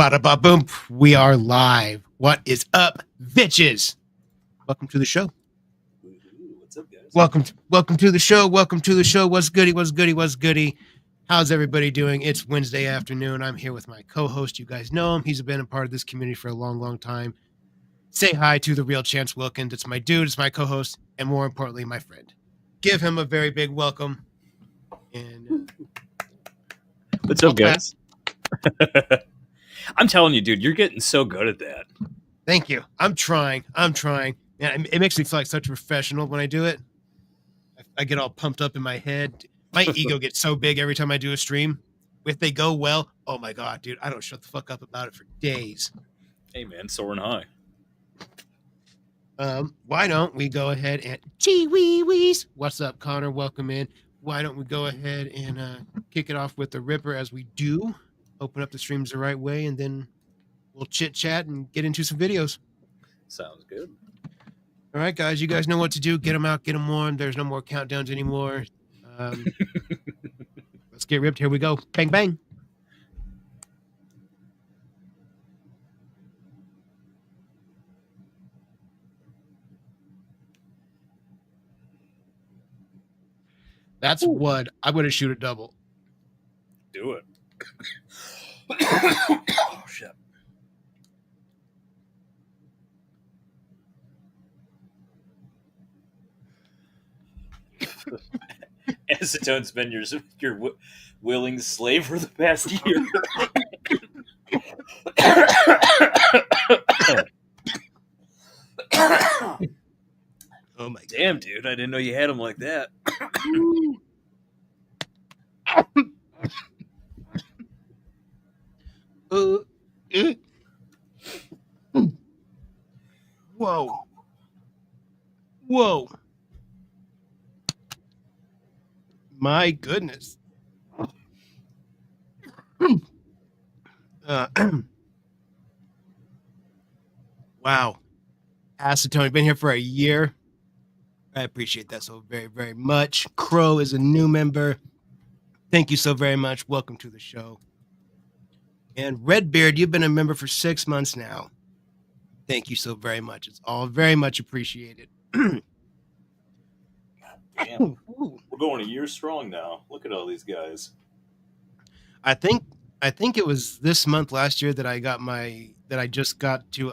Bada ba boom. We are live. What is up, bitches? Welcome to the show. What's up, guys? Welcome to the show. Welcome to the show. What's goody? What's goody? What's goody? How's everybody doing? It's Wednesday afternoon. I'm here with my co-host. You guys know him. He's been a part of this community for a long, long time. Say hi to the Real Chance Wilkins. It's my dude. It's my co-host, and more importantly, my friend. Give him a very big welcome. And what's up, guys? I'm telling you, dude, you're getting so good at that. Thank you. I'm trying. Yeah, it makes me feel like such a professional when I do it. I get all pumped up in my head. My ego gets so big every time I do a stream. If they go well, oh my god, dude, I don't shut the fuck up about it for days. Hey, man, soaring high. Why don't we go ahead and gee wee wees? What's up, Connor? Welcome in. Why don't we go ahead and kick it off with the Ripper as we do? Open up the streams the right way, and then we'll chit chat and get into some videos. Sounds good. All right, guys, you guys know what to do. Get them out, get them warm. There's no more countdowns anymore. Let's get ripped. Here we go. Bang, bang. That's what I'm going to shoot a double. Do it. Oh, shit. Acetone's been your willing slave for the past year. Oh my damn, dude! I didn't know you had him like that. Whoa. My goodness. Wow. Acetone, been here for a year. I appreciate that so very, very much. Crow is a new member. Thank you so very much. Welcome to the show. And Redbeard, you've been a member for 6 months now. Thank you so very much. It's all very much appreciated. Damn. We're going a year strong now. Look at all these guys. I think it was this month last year that I just got to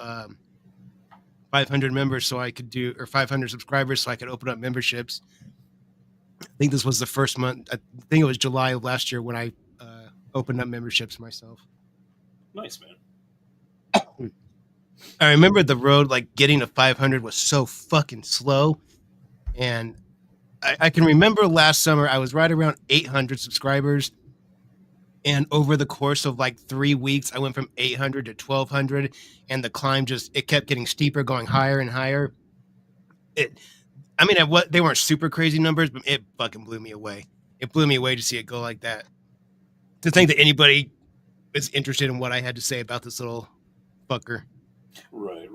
500 members so I could do, or 500 subscribers so I could open up memberships. I think this was the first month. I think it was July of last year when I opened up memberships myself. Nice, man. I remember the road, like getting to 500 was so fucking slow. And I can remember last summer, I was right around 800 subscribers. And over the course of like 3 weeks, I went from 800 to 1200. And the climb it kept getting steeper, going higher and higher. They weren't super crazy numbers, but it fucking blew me away. It blew me away to see it go like that. To think that anybody is interested in what I had to say about this little fucker. Right.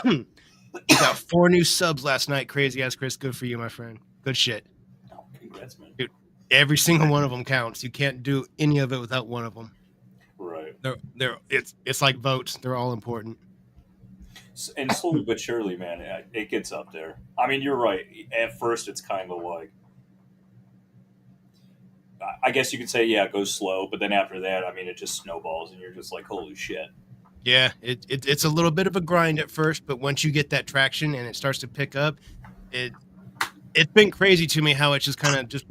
You got 4 new subs last night. Crazy ass Chris. Good for you, my friend. Good shit. Oh, congrats, man. Dude, every single one of them counts. You can't do any of it without one of them. Right. It's like votes. They're all important. And slowly but surely, man, it gets up there. I mean, you're right. At first, it's kind of like, I guess you could say, yeah, it goes slow. But then after that, I mean, it just snowballs, and you're just like, holy shit. Yeah, it's a little bit of a grind at first, but once you get that traction and it starts to pick up, it's been crazy to me how it's just kind of just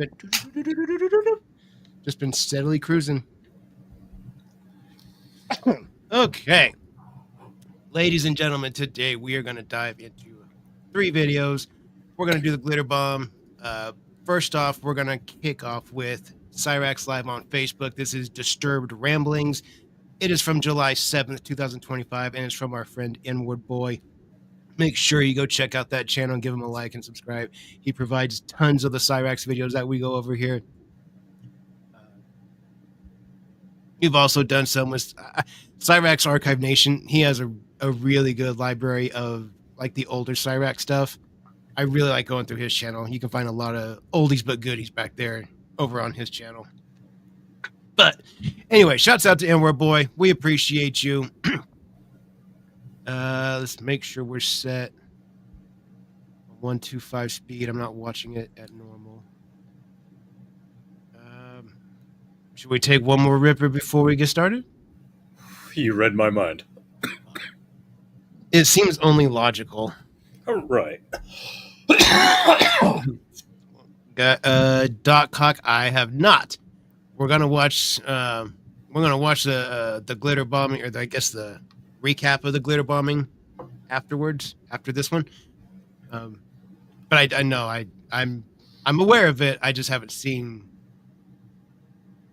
been steadily cruising. Okay, ladies and gentlemen, today we are going to dive into 3 videos. We're going to do the glitter bomb. First off, we're going to kick off with Cyrax Live on Facebook. This is Disturbed Ramblings. It is from July 7th, 2025, and it's from our friend Inward Boy. Make sure you go check out that channel and give him a like and subscribe. He provides tons of the Cyrax videos that we go over here. We've also done some with Cyrax Archive Nation. He has a really good library of like the older Cyrax stuff. I really like going through his channel. You can find a lot of oldies but goodies back there over on his channel. But anyway, shouts out to Anwar Boy. We appreciate you. Let's make sure we're set. 125 speed. I'm not watching it at normal. Should we take one more ripper before we get started? You read my mind. It seems only logical. All right. Got Dot Cock. I have not. We're gonna watch. The glitter bombing, or I guess the recap of the glitter bombing afterwards. After this one. But I know I'm aware of it. I just haven't seen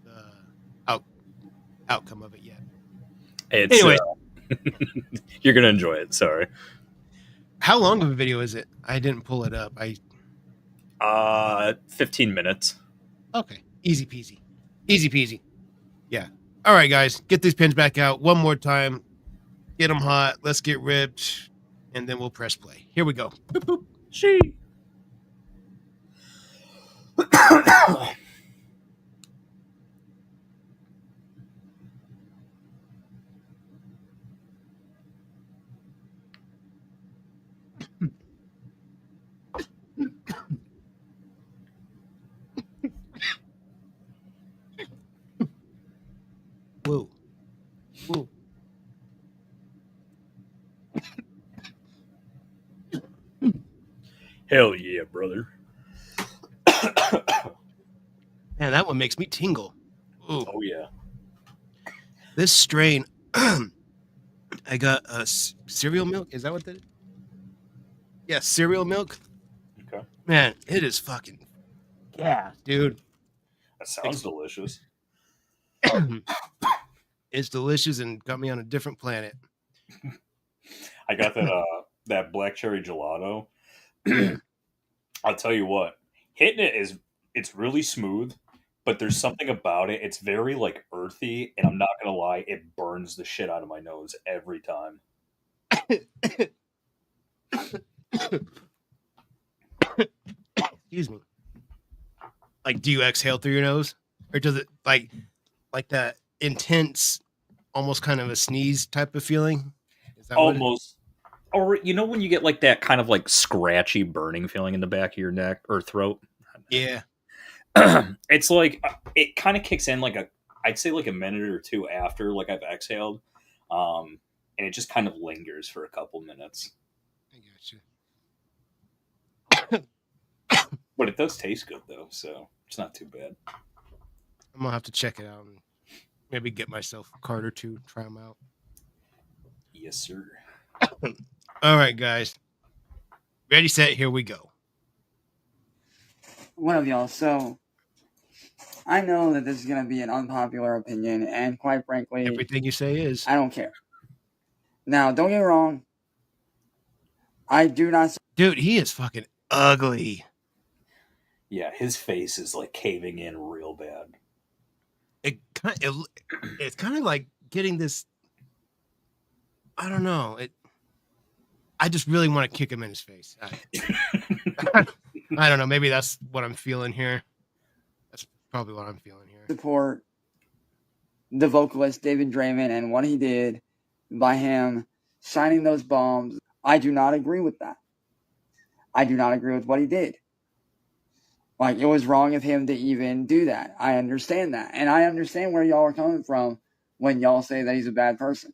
the outcome of it yet. Anyway, you're gonna enjoy it. Sorry. How long of a video is it? I didn't pull it up. 15 minutes. Okay, easy peasy. Yeah. All right, guys, get these pins back out one more time. Get them hot. Let's get ripped, and then we'll press play. Here we go. Boop, boop. She. Whoa. Hell yeah, brother. Man, that one makes me tingle. Ooh. Oh yeah. This strain, I got cereal milk. Is that what that is? Yeah, cereal milk. Okay. Man, it is fucking dude. That sounds delicious. It's delicious and got me on a different planet. I got that black cherry gelato. I'll tell you what, hitting it's really smooth, but there's something about it. It's very like earthy, and I'm not gonna lie, it burns the shit out of my nose every time. Excuse me. Like, do you exhale through your nose, or does it like that intense, almost kind of a sneeze type of feeling? Is that almost? Or you know when you get like that kind of like scratchy burning feeling in the back of your neck or throat? Yeah. It's like it kind of kicks in like I'd say like a minute or two after like I've exhaled, and it just kind of lingers for a couple minutes. I got you. But it does taste good though, so it's not too bad. I'm gonna have to check it out and maybe get myself a card or two, try them out. Yes, sir. All right, guys. Ready, set, here we go. What up, y'all? So, I know that this is going to be an unpopular opinion, and quite frankly, Everything you say is. I don't care. Now, don't get me wrong. I do not... Dude, he is fucking ugly. Yeah, his face is like caving in real bad. It's kind of like getting this... I don't know. I just really want to kick him in his face. I don't know. Maybe that's what I'm feeling here. That's probably what I'm feeling here. Support the vocalist David Draymond and what he did by him signing those bombs. I do not agree with that. I do not agree with what he did. Like, it was wrong of him to even do that. I understand that. And I understand where y'all are coming from when y'all say that he's a bad person.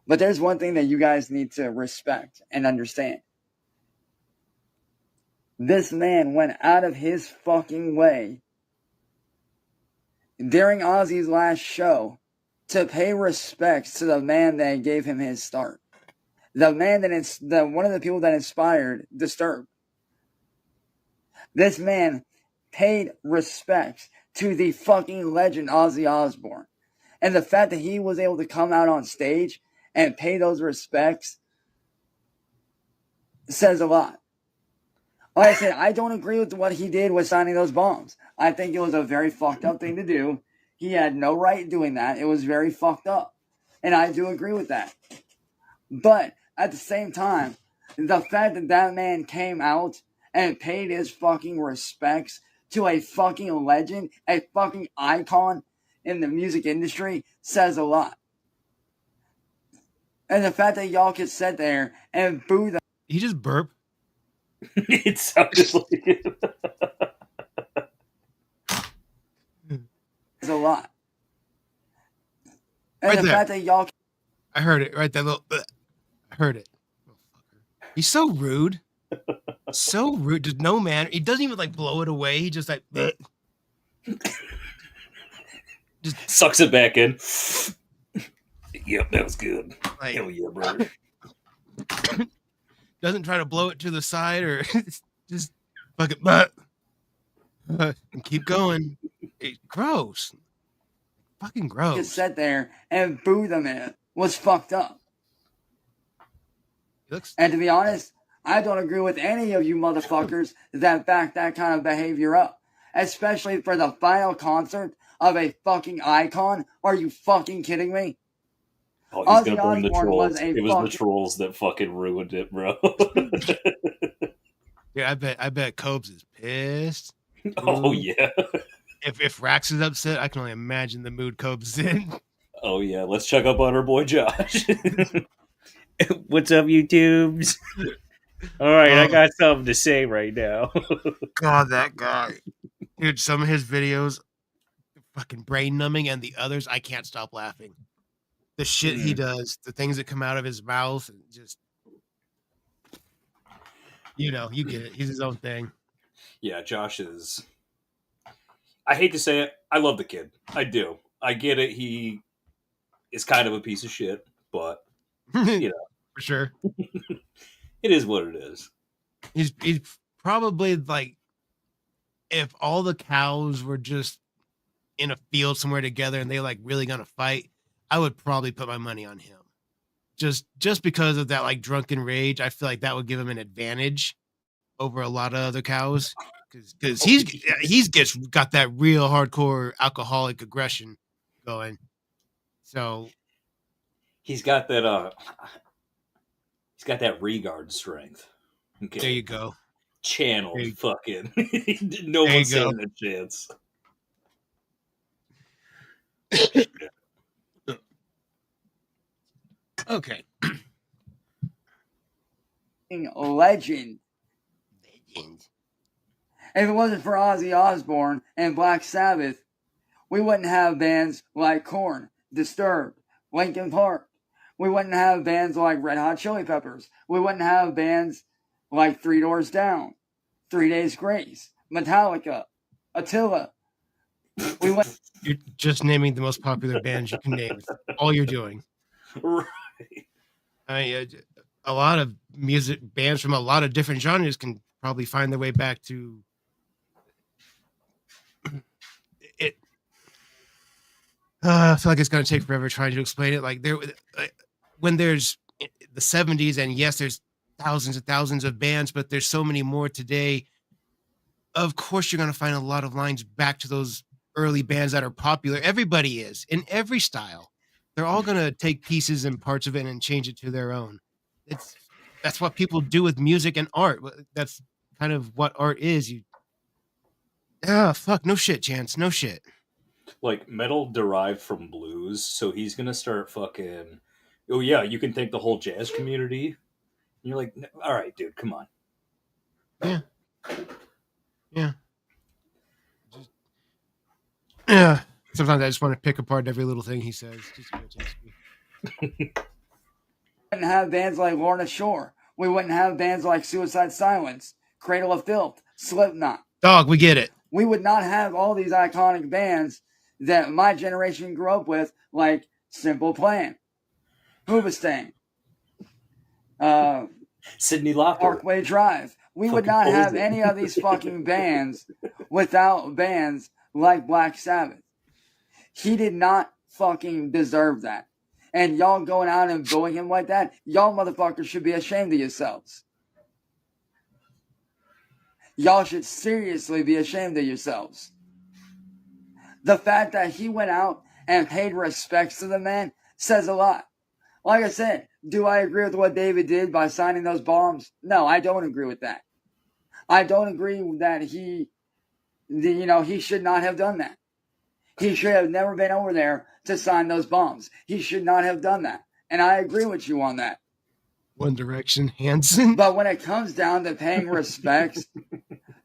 But there's one thing that you guys need to respect and understand. This man went out of his fucking way during Ozzy's last show to pay respects to the man that gave him his start. The man that is one of the people that inspired Disturbed. This man paid respects to the fucking legend Ozzy Osbourne. And the fact that he was able to come out on stage and pay those respects says a lot. Like I said, I don't agree with what he did with signing those bombs. I think it was a very fucked up thing to do. He had no right doing that. It was very fucked up. And I do agree with that. But at the same time, the fact that that man came out and paid his fucking respects to a fucking legend, a fucking icon, in the music industry says a lot. And the fact that y'all could sit there and boo them. He just burped. It sounded like it. Is a lot. And Right the there. fact that y'all. I heard it right there. I heard it. He's so rude. So rude. Just no man. He doesn't even like blow it away. He just like just sucks it back in. Yep, that was good. Like, hell yeah, brother. Doesn't try to blow it to the side or just fucking butt and keep going. It's gross. Fucking gross. Could sit there and boo them in it was fucked up. And to be honest, I don't agree with any of you motherfuckers that back that kind of behavior up. Especially for the final concert of a fucking icon. Are you fucking kidding me? Oh, he's gonna blame the trolls. It was the trolls that fucking ruined it, bro. Yeah, I bet Cobes is pissed. Oh yeah. If Rax is upset, I can only imagine the mood Cobes is in. Oh yeah, let's check up on our boy Josh. What's up, YouTubes? All right, I got something to say right now. God, that guy. Dude, some of his videos, fucking brain numbing, and the others, I can't stop laughing. The shit he does, the things that come out of his mouth, and just, you get it. He's his own thing. Yeah, Josh is. I hate to say it, I love the kid. I do. I get it. He is kind of a piece of shit, but for sure, it is what it is. He's probably like, if all the cows were just in a field somewhere together and they like really gonna fight, I would probably put my money on him. Just because of that like drunken rage, I feel like that would give him an advantage over a lot of other cows. Because he's got that real hardcore alcoholic aggression going. So he's got that regard strength. Okay. There you go. Channel fucking. No one stands a chance. Okay. Legend. If it wasn't for Ozzy Osbourne and Black Sabbath, we wouldn't have bands like Korn, Disturbed, Linkin Park. We wouldn't have bands like Red Hot Chili Peppers. We wouldn't have bands like Three Doors Down, 3 Days Grace, Metallica, Attila. You're just naming the most popular bands you can name. That's all you're doing. Right. A lot of music bands from a lot of different genres can probably find their way back to it. I feel like it's going to take forever trying to explain it. Like when there's the 70s, and yes, there's thousands and thousands of bands, but there's so many more today. Of course, you're going to find a lot of lines back to those early bands that are popular. Everybody is in every style. They're all going to take pieces and parts of it and change it to their own. That's what people do with music and art. That's kind of what art is. Fuck, no shit, Chance, no shit. Like metal derived from blues, so he's gonna start fucking. Oh yeah, you can thank the whole jazz community. And you're like, all right, dude, come on. Yeah. Sometimes I just want to pick apart every little thing he says. Just we wouldn't have bands like Lorna Shore. We wouldn't have bands like Suicide Silence, Cradle of Filth, Slipknot. Dog, we get it. We would not have all these iconic bands that my generation grew up with, like Simple Plan, Hoobastank, Sydney Lauper, Parkway Drive. We would not have any of these fucking bands without bands like Black Sabbath. He did not fucking deserve that. And y'all going out and booing him like that, y'all motherfuckers should be ashamed of yourselves. Y'all should seriously be ashamed of yourselves. The fact that he went out and paid respects to the man says a lot. Like I said, do I agree with what David did by signing those bombs? No, I don't agree with that. I don't agree that he should not have done that. He should have never been over there to sign those bombs. He should not have done that. And I agree with you on that. One Direction, Hanson. But when it comes down to paying respects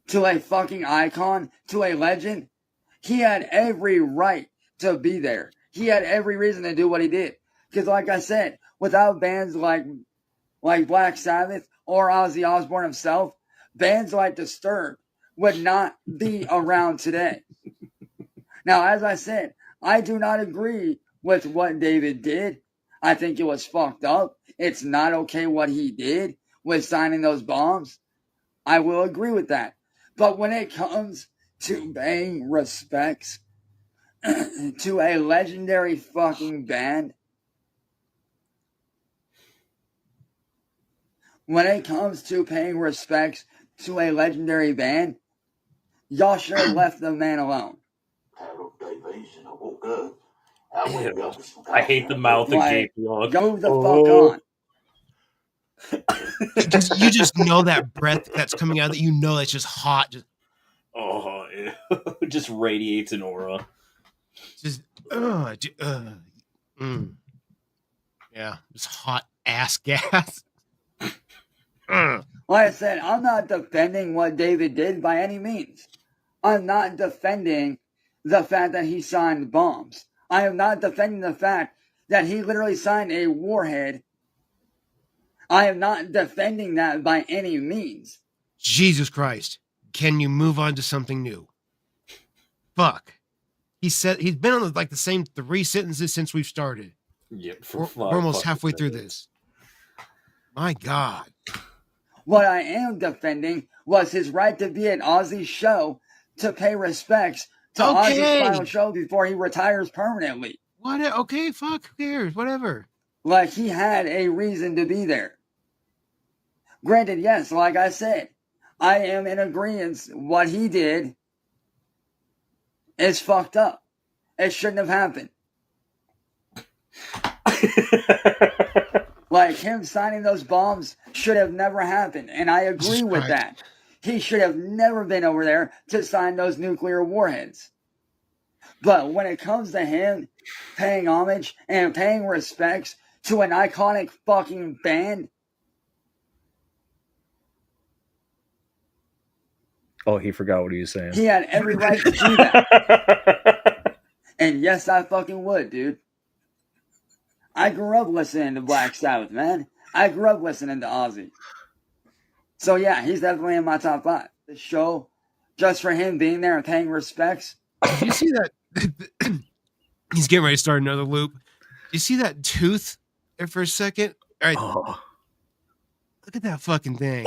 to a fucking icon, to a legend, he had every right to be there. He had every reason to do what he did. Because like I said, without bands like Black Sabbath or Ozzy Osbourne himself, bands like Disturbed would not be around today. Now, as I said, I do not agree with what David did. I think it was fucked up. It's not okay what he did with signing those bombs. I will agree with that. But when it comes to paying respects to a legendary fucking band, when it comes to paying respects to a legendary band, y'all should have left the man alone. I hate the mouth and gape look. Go the fuck on. You just know that breath that's coming out that you know that's just hot. Just radiates an aura. Just yeah, just hot ass gas. Like I said, I'm not defending what David did by any means. I'm not defending the fact that he signed bombs. I am not defending the fact that he literally signed a warhead. I am not defending that by any means. Jesus Christ. Can you move on to something new? Fuck. He said he's been on like the same 3 sentences since we've started. Yep, we're almost halfway through this. My God. What I am defending was his right to be at Ozzy's show to pay respects to Ozzy's final show before he retires permanently. What? Okay, fuck, who cares? Whatever. Like, he had a reason to be there. Granted, yes, like I said, I am in agreement. What he did is fucked up. It shouldn't have happened. Like, him signing those bombs should have never happened. And I agree with that. He should have never been over there to sign those nuclear warheads. But when it comes to him paying homage and paying respects to an iconic fucking band. Oh, he forgot what he was saying. He had every right to do that. And yes, I fucking would, dude. I grew up listening to Black Sabbath, man. I grew up listening to Ozzy. So yeah, he's definitely in my top 5. The show, just for him being there and paying respects. Did you see that? He's getting ready to start another loop. You see that tooth there for a second? All right. Oh. Look at that fucking thing.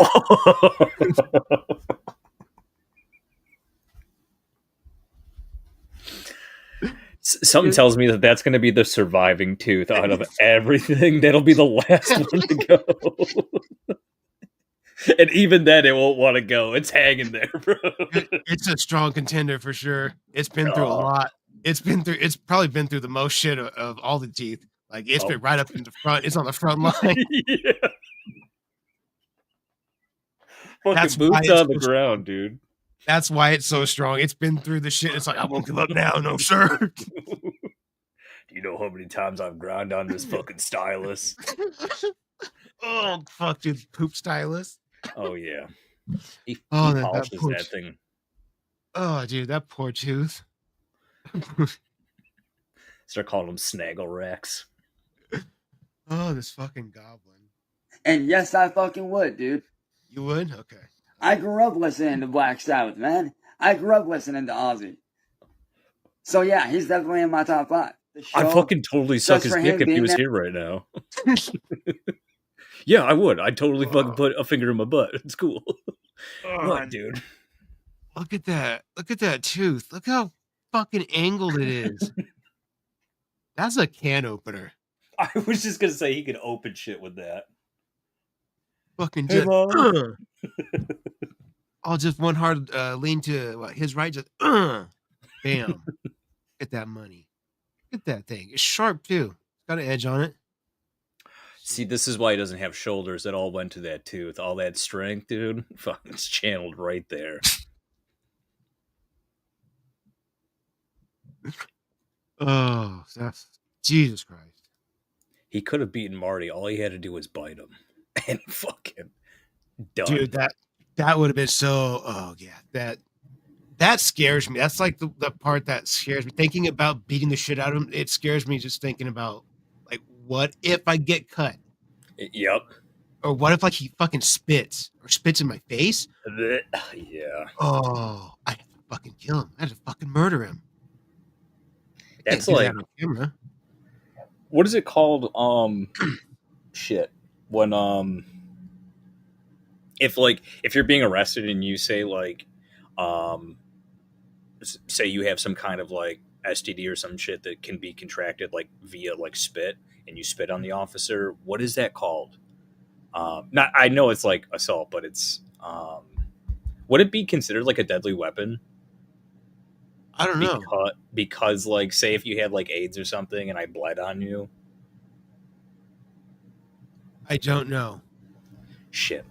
Something tells me that that's going to be the surviving tooth out of everything. That'll be the last one to go. And even then, it won't want to go. It's hanging there, bro. It's a strong contender for sure. It's been through a lot. It's probably been through the most shit of all the teeth. Like, it's been right up in the front. It's on the front line. Yeah. Fucking boots on the ground, dude. That's why it's so strong. It's been through the shit. It's like, I won't give up now, no sir. Do you know how many times I've ground on this fucking stylus? Oh, fuck, dude. Poop stylus. Oh, yeah. He polishes that thing. Oh, dude, that poor tooth. Start calling him Snaggle Rex. Oh, this fucking goblin. And yes, I fucking would, dude. You would? Okay. I grew up listening to Black Sabbath, man. I grew up listening to Ozzy. So yeah, he's definitely in my top 5. I'd fucking totally suck his dick if he was here right now. Yeah, I would. I'd totally fucking put a finger in my butt. It's cool. What, dude? Look at that. Look at that tooth. Look how fucking angled it is. That's a can opener. I was just going to say he could open shit with that. Fucking just... I'll just one hard lean to his right, just bam. Get that money. Get that thing. It's sharp too. It's got an edge on it. See, this is why he doesn't have shoulders. That all went to that tooth. All that strength, dude. Fucking, it's channeled right there. Oh, that's Jesus Christ. He could have beaten Marty. All he had to do was bite him, and fucking done. Dude, that would have been so. Oh yeah, that scares me. That's like the part that scares me. Thinking about beating the shit out of him, it scares me just thinking about like, what if I get cut? Yep. Or what if like he fucking spits in my face? Yeah. Oh, I have to fucking kill him. I have to fucking murder him. That's Can't do like that on camera. What is it called? Shit. When if you're being arrested and you say like say you have some kind of like STD or some shit that can be contracted like via like spit, and you spit on the officer, what is that called? Not I know it's like assault, but it's would it be considered like a deadly weapon? I don't know. Because like say if you had like AIDS or something and I bled on you. I don't know. Shit.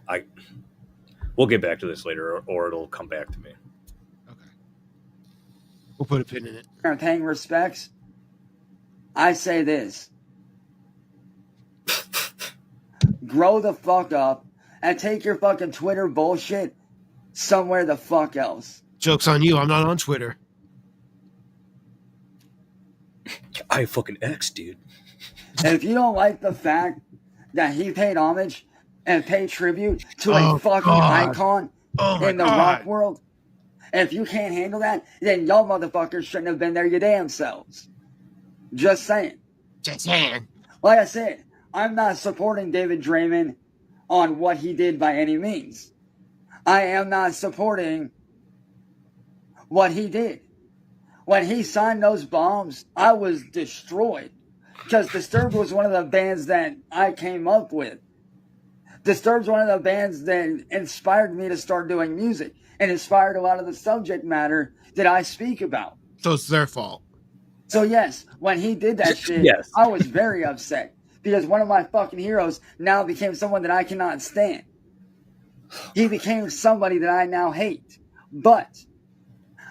We'll get back to this later, or it'll come back to me. Okay. We'll put a pin in it. Paying respects, I say this. Grow the fuck up and take your fucking Twitter bullshit somewhere the fuck else. Joke's on you. I'm not on Twitter. I fucking X, dude. And if you don't like the fact that he paid homage and paid tribute to a fucking icon in the rock world, if you can't handle that, then y'all motherfuckers shouldn't have been there your damn selves. Just saying. Just saying. Like I said, I'm not supporting David Draymond on what he did by any means. I am not supporting what he did. When he signed those bombs, I was destroyed. Because Disturbed was one of the bands that I came up with. Disturbed's one of the bands that inspired me to start doing music and inspired a lot of the subject matter that I speak about. So it's their fault. So yes, when he did that shit, Yes. I was very upset. Because one of my fucking heroes now became someone that I cannot stand. He became somebody that I now hate. But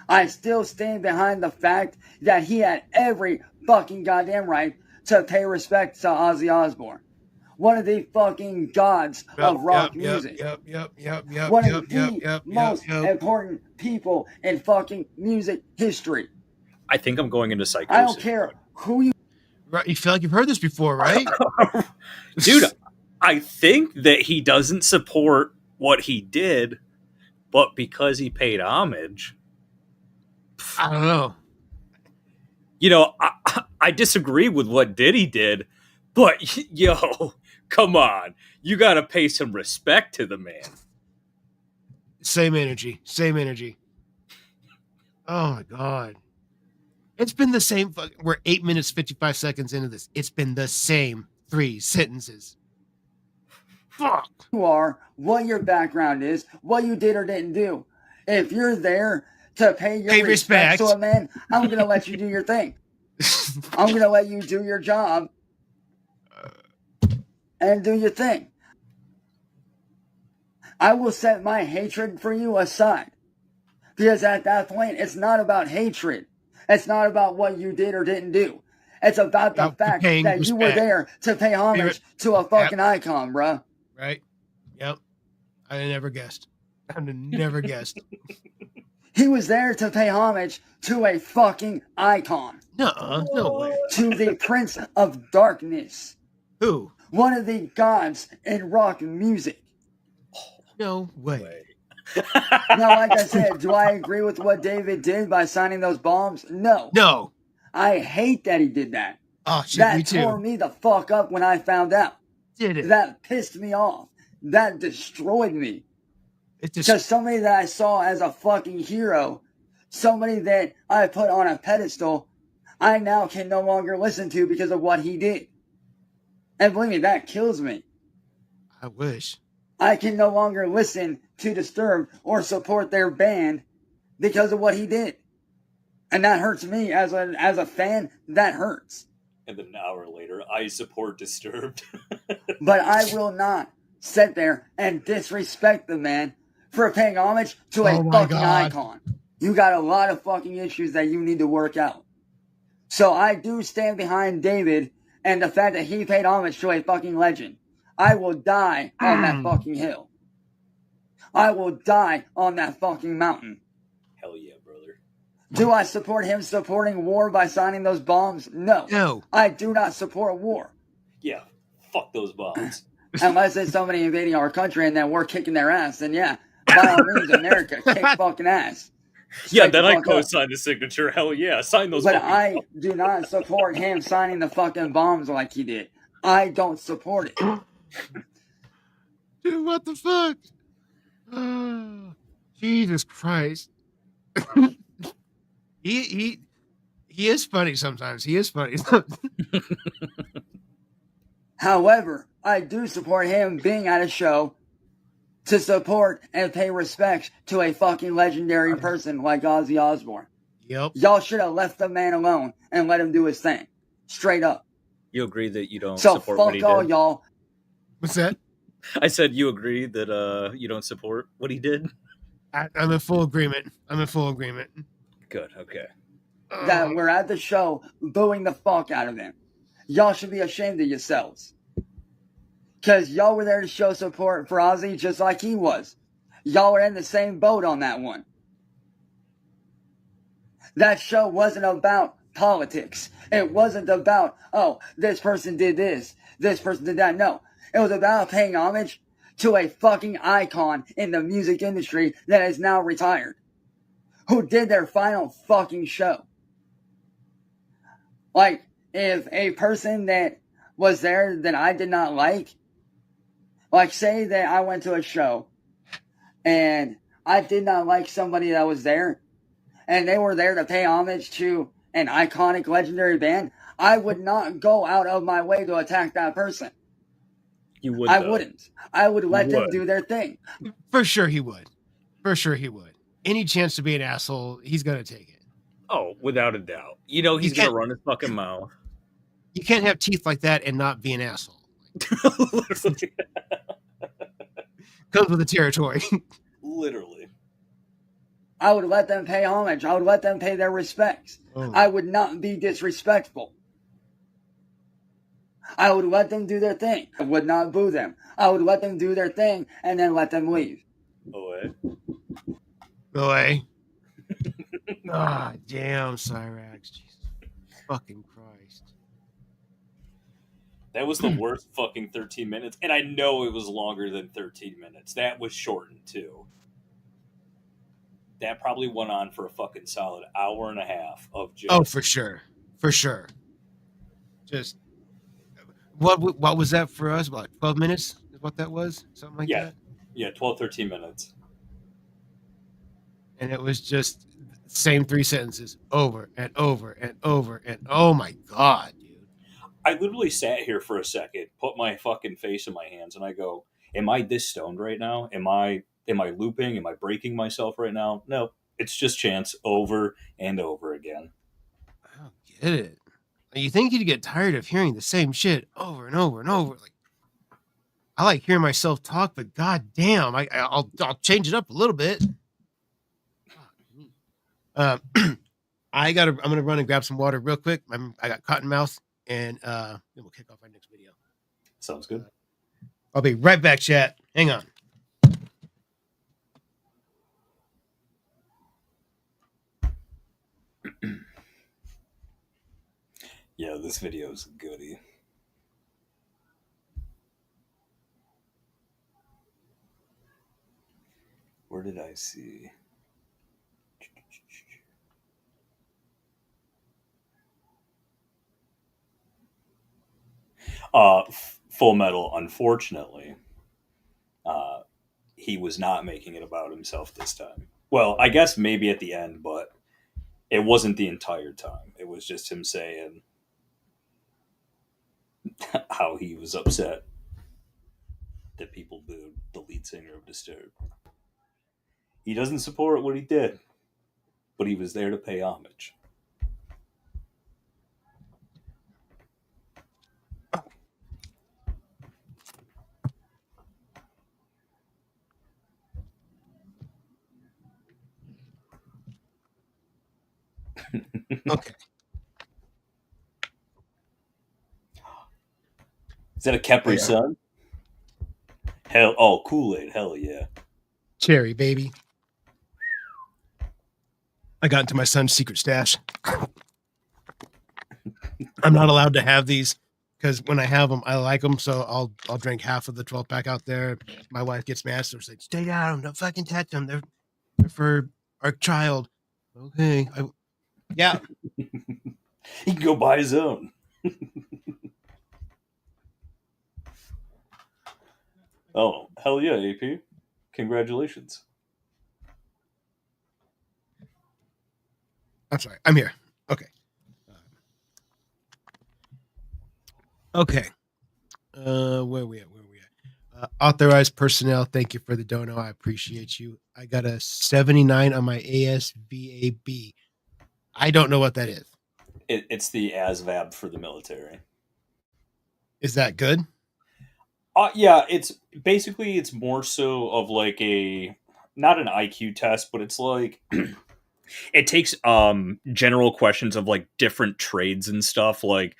I still stand behind the fact that he had every fucking goddamn right to pay respect to Ozzy Osbourne. One of the fucking gods of rock music. One of the most important people in fucking music history. I think I'm going into psychosis. I don't care who you... Right, you feel like you've heard this before, right? Dude, I think that he doesn't support what he did, but because he paid homage. I don't know. You know, I disagree with what Diddy did, but yo, come on. You got to pay some respect to the man. Same energy. Oh my God. It's been the same. We're 8 minutes, 55 seconds into this. It's been the same 3 sentences. Fuck. You are, what your background is, what you did or didn't do. If you're there to pay your respect to a man, I'm going to let you do your thing. I'm going to let you do your job and do your thing. I will set my hatred for you aside. Because at that point, it's not about hatred. It's not about what you did or didn't do. It's about the fact that you were there to pay homage to a fucking icon, bruh. Right? Yep. I never guessed. He was there to pay homage to a fucking icon. No way. To the Prince of Darkness. Who? One of the gods in rock music. No way. Now, like I said, do I agree with what David did by signing those bombs? No. No. I hate that he did that. Oh, shit, that me too. tore me the fuck up when I found out. Did it? That pissed me off. That destroyed me. Because somebody that I saw as a fucking hero, somebody that I put on a pedestal, I now can no longer listen to because of what he did. And believe me, that kills me. I wish. I can no longer listen to Disturbed or support their band because of what he did. And that hurts me as a fan. That hurts. And then an hour later, I support Disturbed. But I will not sit there and disrespect the man for paying homage to a fucking icon. You got a lot of fucking issues that you need to work out. So I do stand behind David and the fact that he paid homage to a fucking legend. I will die on that fucking hill. I will die on that fucking mountain. Hell yeah, brother. Do I support him supporting war by signing those bombs? No. No. I do not support war. Yeah, fuck those bombs. Unless it's somebody invading our country and then we're kicking their ass, then yeah, by all means, America, kick fucking ass. Yeah, Straight then the I fuck up. co-sign the signature. Hell yeah, sign those. But fucking I bombs. do not support him signing the fucking bombs like he did. I don't support it. Dude, what the fuck? Oh, Jesus Christ. he is funny sometimes. He is funny. However, I do support him being at a show to support and pay respects to a fucking legendary person like Ozzy Osbourne. Yep. Y'all should have left the man alone and let him do his thing. Straight up. You agree that you don't So support what he fuck all did? y'all. What's that? I said you agree that you don't support what he did? I'm in full agreement. I'm in full agreement. Good, okay. That we're at the show booing the fuck out of him. Y'all should be ashamed of yourselves. Because y'all were there to show support for Ozzy just like he was. Y'all were in the same boat on that one. That show wasn't about politics. It wasn't about, oh, this person did this person did that. No. It was about paying homage to a fucking icon in the music industry that is now retired. Who did their final fucking show. Like, if a person that was there that I did not like say that I went to a show and I did not like somebody that was there and they were there to pay homage to an iconic legendary band, I would not go out of my way to attack that person. You would, I though. wouldn't. I would let them would. do their thing. For sure he would. For sure he would. Any chance to be an asshole, he's going to take it. Oh, without a doubt. You know he's going to run his fucking mouth. You can't have teeth like that and not be an asshole. Literally. Comes with the territory. Literally. I would let them pay homage. I would let them pay their respects. Oh. I would not be disrespectful. I would let them do their thing. I would not boo them. I would let them do their thing and then let them leave. Oh, Boy. Ah, damn, Cyrax. Jesus fucking Christ. that was the worst fucking 13 minutes. And I know it was longer than 13 minutes. That was shortened, too. That probably went on for a fucking solid hour and a half of just... Oh, for sure. For sure. Just... What was that for us? About 12 minutes is what that was? Something like that? Yeah, 12, 13 minutes. And it was just the same 3 sentences over and over and over and oh my God, dude. I literally sat here for a second, put my fucking face in my hands, and I go, am I this stoned right now? Am I looping? Am I breaking myself right now? No, it's just Chance over and over again. I don't get it. You think you'd get tired of hearing the same shit over and over and over? Like, I like hearing myself talk, but goddamn, I'll change it up a little bit. I'm gonna run and grab some water real quick. I got cotton mouth, and then we'll kick off our next video. Sounds good. I'll be right back, chat. Hang on. Yeah, this video is a goodie. Where did I see? Full Metal, unfortunately, he was not making it about himself this time. Well, I guess maybe at the end, but it wasn't the entire time. It was just him saying how he was upset that people booed the lead singer of Disturbed. He doesn't support what he did, but he was there to pay homage. Okay. Is that a Capri Yeah. Sun? Oh, Kool-Aid. Hell yeah. Cherry, baby. I got into my son's secret stash. I'm not allowed to have these because when I have them, I like them. So I'll drink half of the 12 pack out there. My wife gets mad. So she's like, stay out of them. Don't fucking touch them. They're for our child. Okay. Yeah. He can go buy his own. Oh, hell yeah, AP. Congratulations. I'm sorry. I'm here. Okay. Okay. Where are we at? Authorized personnel. Thank you for the dono. I appreciate you. I got a 79 on my ASVAB. I don't know what that is. It's the ASVAB for the military. Is that good? Yeah, it's basically it's more so of like a not an IQ test, but it's like it takes general questions of like different trades and stuff. Like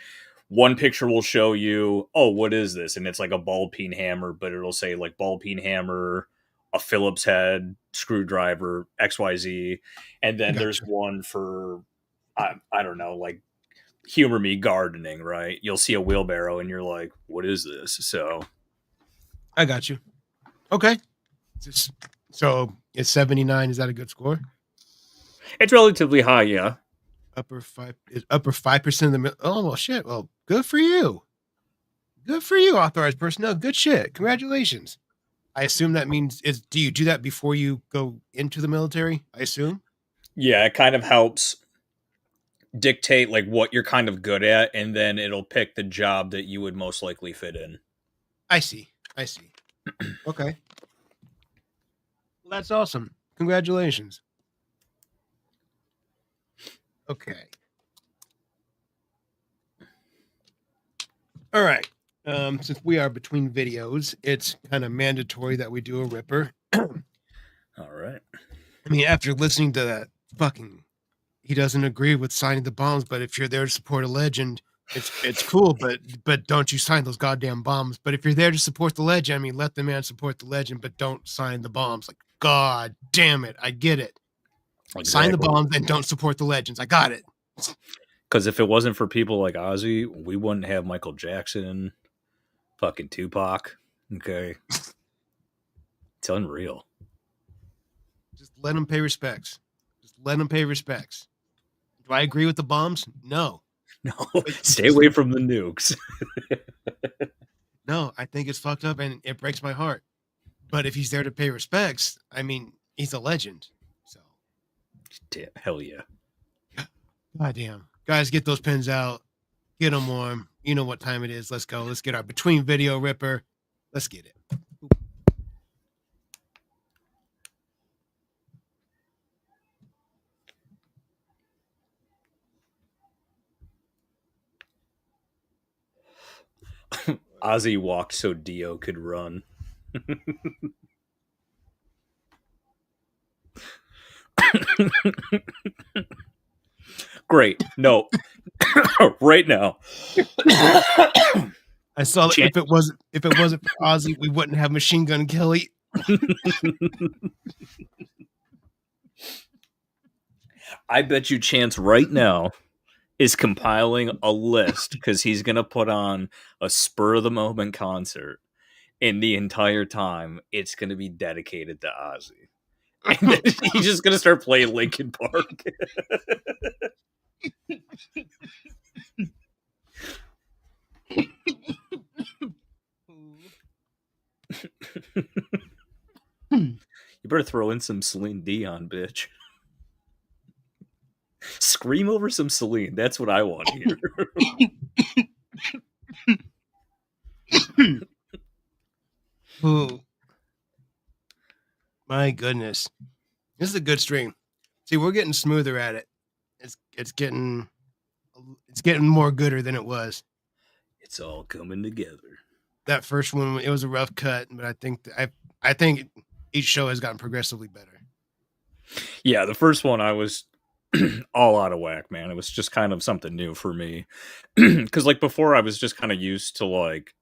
one picture will show you, oh, what is this? And it's like a ball peen hammer, but it'll say like ball peen hammer, a Phillips head, screwdriver, XYZ. And then there's one for I don't know, like humor me gardening, right? You'll see a wheelbarrow and you're like, what is this? So I got you. Okay. So it's 79. Is that a good score? it's relatively high, yeah. Upper 5% of the oh well shit. Well, good for you. Good for you, authorized personnel. Good shit. Congratulations. I assume that means do you do that before you go into the military? I assume. Yeah, it kind of helps dictate like what you're kind of good at, and then it'll pick the job that you would most likely fit in. I see. Okay. Well, that's awesome. Congratulations. Okay. All right. Since we are between videos, it's kind of mandatory that we do a ripper. All right. I mean, after listening to that he doesn't agree with signing the bombs, but if you're there to support a legend, it's cool, but don't you sign those goddamn bombs. But if you're there to support the legend, I mean, let the man support the legend, but don't sign the bombs. Like, God damn it, I get it. Exactly. Sign the bombs and don't support the legends. I got it. Because if it wasn't for people like Ozzy, we wouldn't have Michael Jackson, fucking Tupac. Okay. It's unreal. Just let them pay respects. Do I agree with the bombs? No. No. Stay away from the nukes. No, I think it's fucked up and it breaks my heart. But if he's there to pay respects, I mean, he's a legend. So. Damn, hell yeah. God damn. Guys, get those pins out. Get them warm. You know what time it is. Let's go. Let's get our between video ripper. Let's get it. Ozzy walked so Dio could run. Great. No. Right now. I saw that if it wasn't for Ozzy, we wouldn't have Machine Gun Kelly. I bet you Chance right now is compiling a list because he's going to put on a spur of the moment concert, and the entire time it's going to be dedicated to Ozzy. And then he's just going to start playing Linkin Park. You better throw in some Celine Dion, bitch. Scream over some Celine. That's what I want to hear. Oh, my goodness. This is a good stream. See, we're getting smoother at it. It's getting more gooder than it was. It's all coming together. That first one, it was a rough cut, but I think each show has gotten progressively better. Yeah, the first one I was all out of whack, man. It was just kind of something new for me. Because like before I was just kind of used to like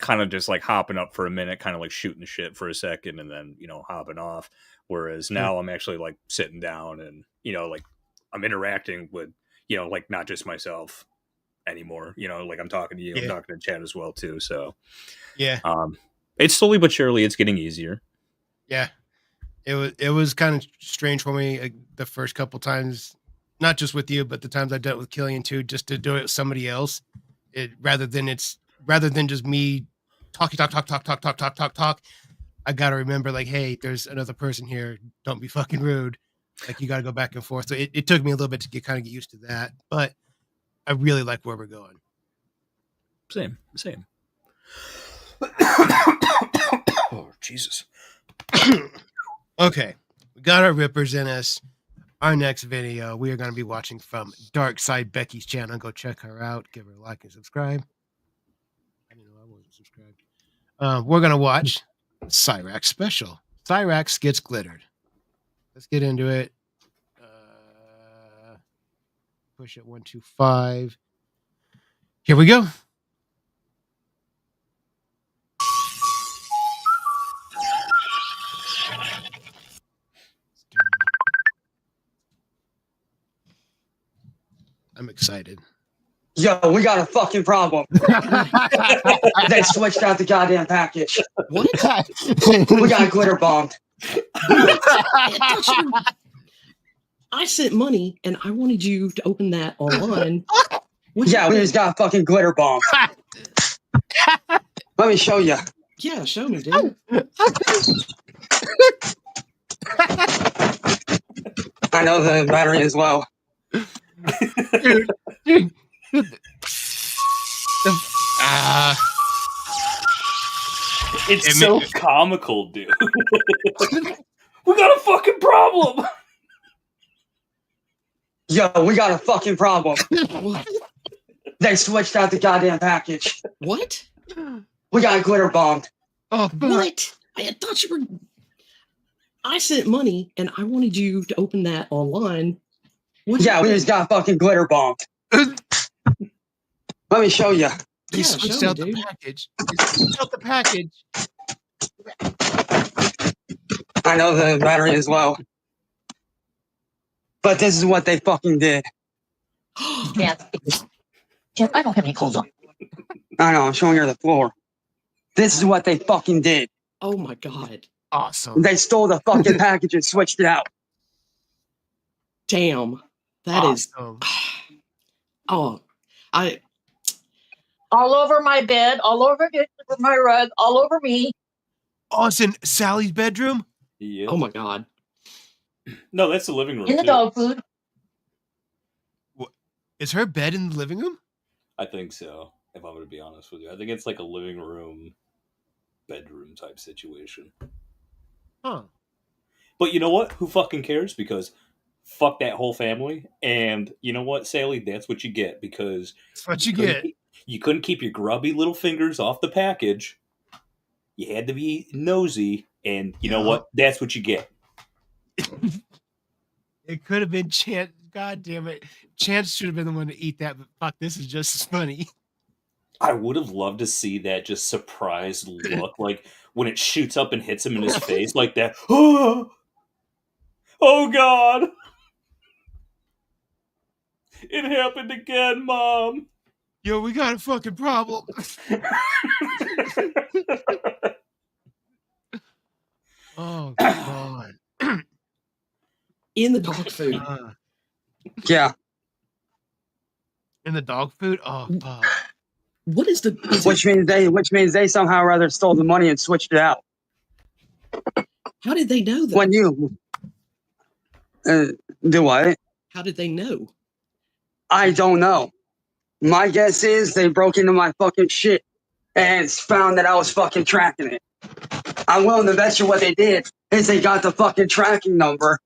kind of just like hopping up for a minute, kind of like shooting the shit for a second and then, hopping off. Whereas now I'm actually like sitting down and, like I'm interacting with, like not just myself anymore, like I'm talking to you, I'm talking to Chad as well too. So it's slowly but surely it's getting easier. Yeah. It was kind of strange for me the first couple times, not just with you, but the times I've done it with Killian too, just to do it with somebody else. Rather than just me talk. I gotta remember, like, hey, there's another person here. Don't be fucking rude. Like, you gotta go back and forth. So it took me a little bit to get used to that, but I really like where we're going. Same. Oh, Jesus. Okay, we got our rippers in us. Our next video, we are going to be watching from Dark Side Becky's channel. Go check her out. Give her a like and subscribe. I didn't know I wasn't subscribed. We're going to watch Cyrax Special. Cyrax Gets Glittered. Let's get into it. Push it 1, 2, 5. Here we go. I'm excited. Yo, we got a fucking problem. They switched out the goddamn package. What? We got glitter bombed. I sent money and I wanted you to open that online. We just got fucking glitter bombed. Let me show you. Yeah, show me, dude. I know the battery as well. Dude. It's so comical, dude. We got a fucking problem. Yo, we got a fucking problem. What? They switched out the goddamn package. What? We got glitter bombed. Oh, What? I thought you were. I sent money and I wanted you to open that online. We just got fucking glitter bombed. Let me show you. They switched out the package. I know the battery as well. But this is what they fucking did. Jeff, I don't have any clothes on. I know, I'm showing her the floor. This is what they fucking did. Oh my god. Awesome. They stole the fucking package and switched it out. Damn. That awesome. Oh, All over my bed, all over my rug, all over me. Oh, it's in Sally's bedroom? Yeah. Oh my god. No, that's the living room. In the too. dog food. Is her bed in the living room? I think so, if I'm going to be honest with you. I think it's like a living room, bedroom type situation. Huh. But you know what? Who fucking cares? Because fuck that whole family. And you know what, Sally? That's what you get. Because that's what you get. You couldn't keep your grubby little fingers off the package. You had to be nosy. And you know what? That's what you get. It could have been Chance. God damn it. Chance should have been the one to eat that, but fuck, this is just as funny. I would have loved to see that just surprised look, like when it shoots up and hits him in his face like that. Oh God. It happened again, Mom. Yo, we got a fucking problem. Oh, God. In the dog food. Yeah. In the dog food? Oh, fuck. What is the? Which means they somehow or other stole the money and switched it out. How did they know that? When you do what? How did they know? I don't know. My guess is they broke into my fucking shit and found that I was fucking tracking it. I'm willing to bet you what they did is they got the fucking tracking number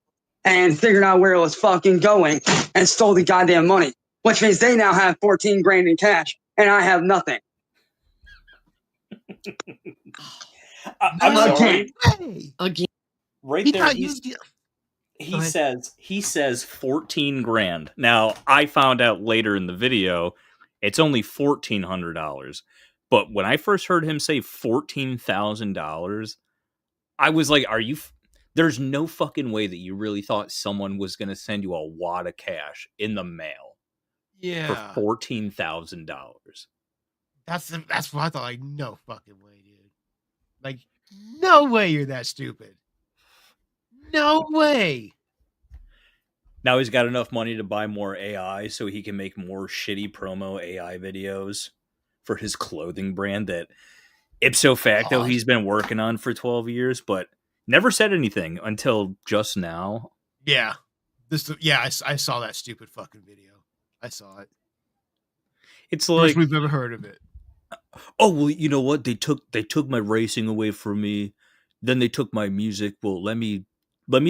and figured out where it was fucking going and stole the goddamn money. Which means they now have 14 grand in cash and I have nothing. I'm sorry. Again. Right there, he says 14 grand. Now, I found out later in the video, it's only $1,400. But when I first heard him say $14,000, I was like, "Are you?" There's no fucking way that you really thought someone was going to send you a wad of cash in the mail Yeah. for $14,000. That's what I thought. Like, no fucking way, dude. Like, no way you're that stupid. No way. Now he's got enough money to buy more AI so he can make more shitty promo AI videos for his clothing brand that ipso facto he's been working on for 12 years, but never said anything until just now. Yeah. I saw that stupid fucking video. I saw it. It's First like, we've ever heard of it. oh well, you know what? They took my racing away from me. Then they took my music. Well, let me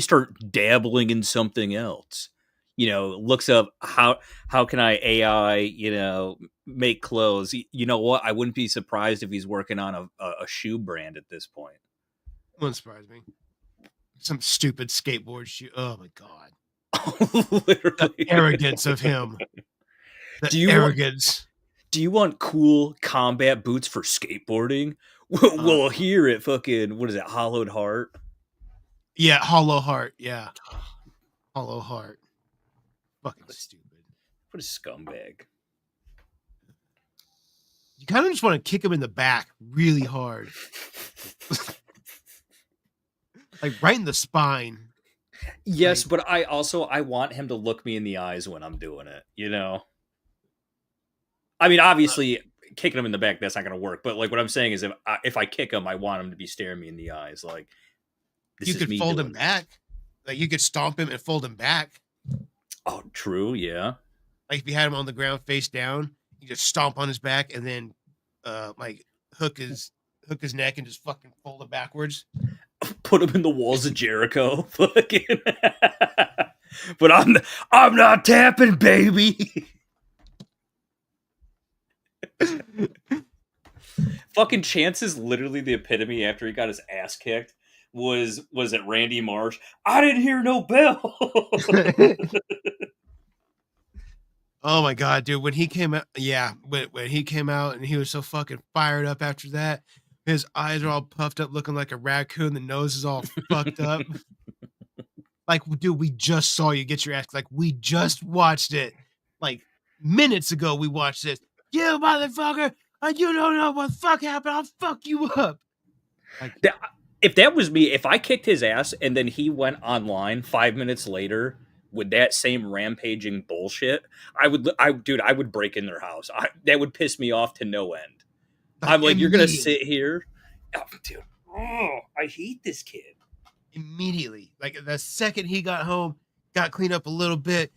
start dabbling in something else. Looks up how can I AI, make clothes. You know what? I wouldn't be surprised if he's working on a shoe brand at this point. Wouldn't surprise me. Some stupid skateboard shoe. Oh my god. Literally. The arrogance of him. Do you want cool combat boots for skateboarding? Well, here at fucking, what is it, Hollowed Heart? Yeah, Hollow Heart. Yeah. Hollow Heart. Fucking stupid. What a scumbag. You kind of just want to kick him in the back really hard. Like right in the spine. Yes, but I want him to look me in the eyes when I'm doing it, I mean, obviously, kicking him in the back, that's not going to work. But like what I'm saying is if I kick him, I want him to be staring me in the eyes. Like, you could fold him back. Like you could stomp him and fold him back. Oh, true. Yeah. Like if you had him on the ground face down, you just stomp on his back and then like hook his neck and just fucking fold it backwards. Put him in the walls of Jericho. Fucking. But I'm not tapping, baby. Fucking Chance is literally the epitome after he got his ass kicked. Was it Randy Marsh? I didn't hear no bell. Oh my god, dude! When he came out, when he came out and he was so fucking fired up after that, his eyes are all puffed up, looking like a raccoon. The nose is all fucked up. Like, dude, we just saw you get your ass. Like, we just watched it. Like minutes ago, we watched this. You motherfucker! You don't know what the fuck happened. I'll fuck you up. Like, if that was me, if I kicked his ass and then he went online 5 minutes later with that same rampaging bullshit, I would break in their house. That would piss me off to no end. I'm like, you're gonna sit here, dude. Oh, I hate this kid. Immediately, like the second he got home, got cleaned up a little bit.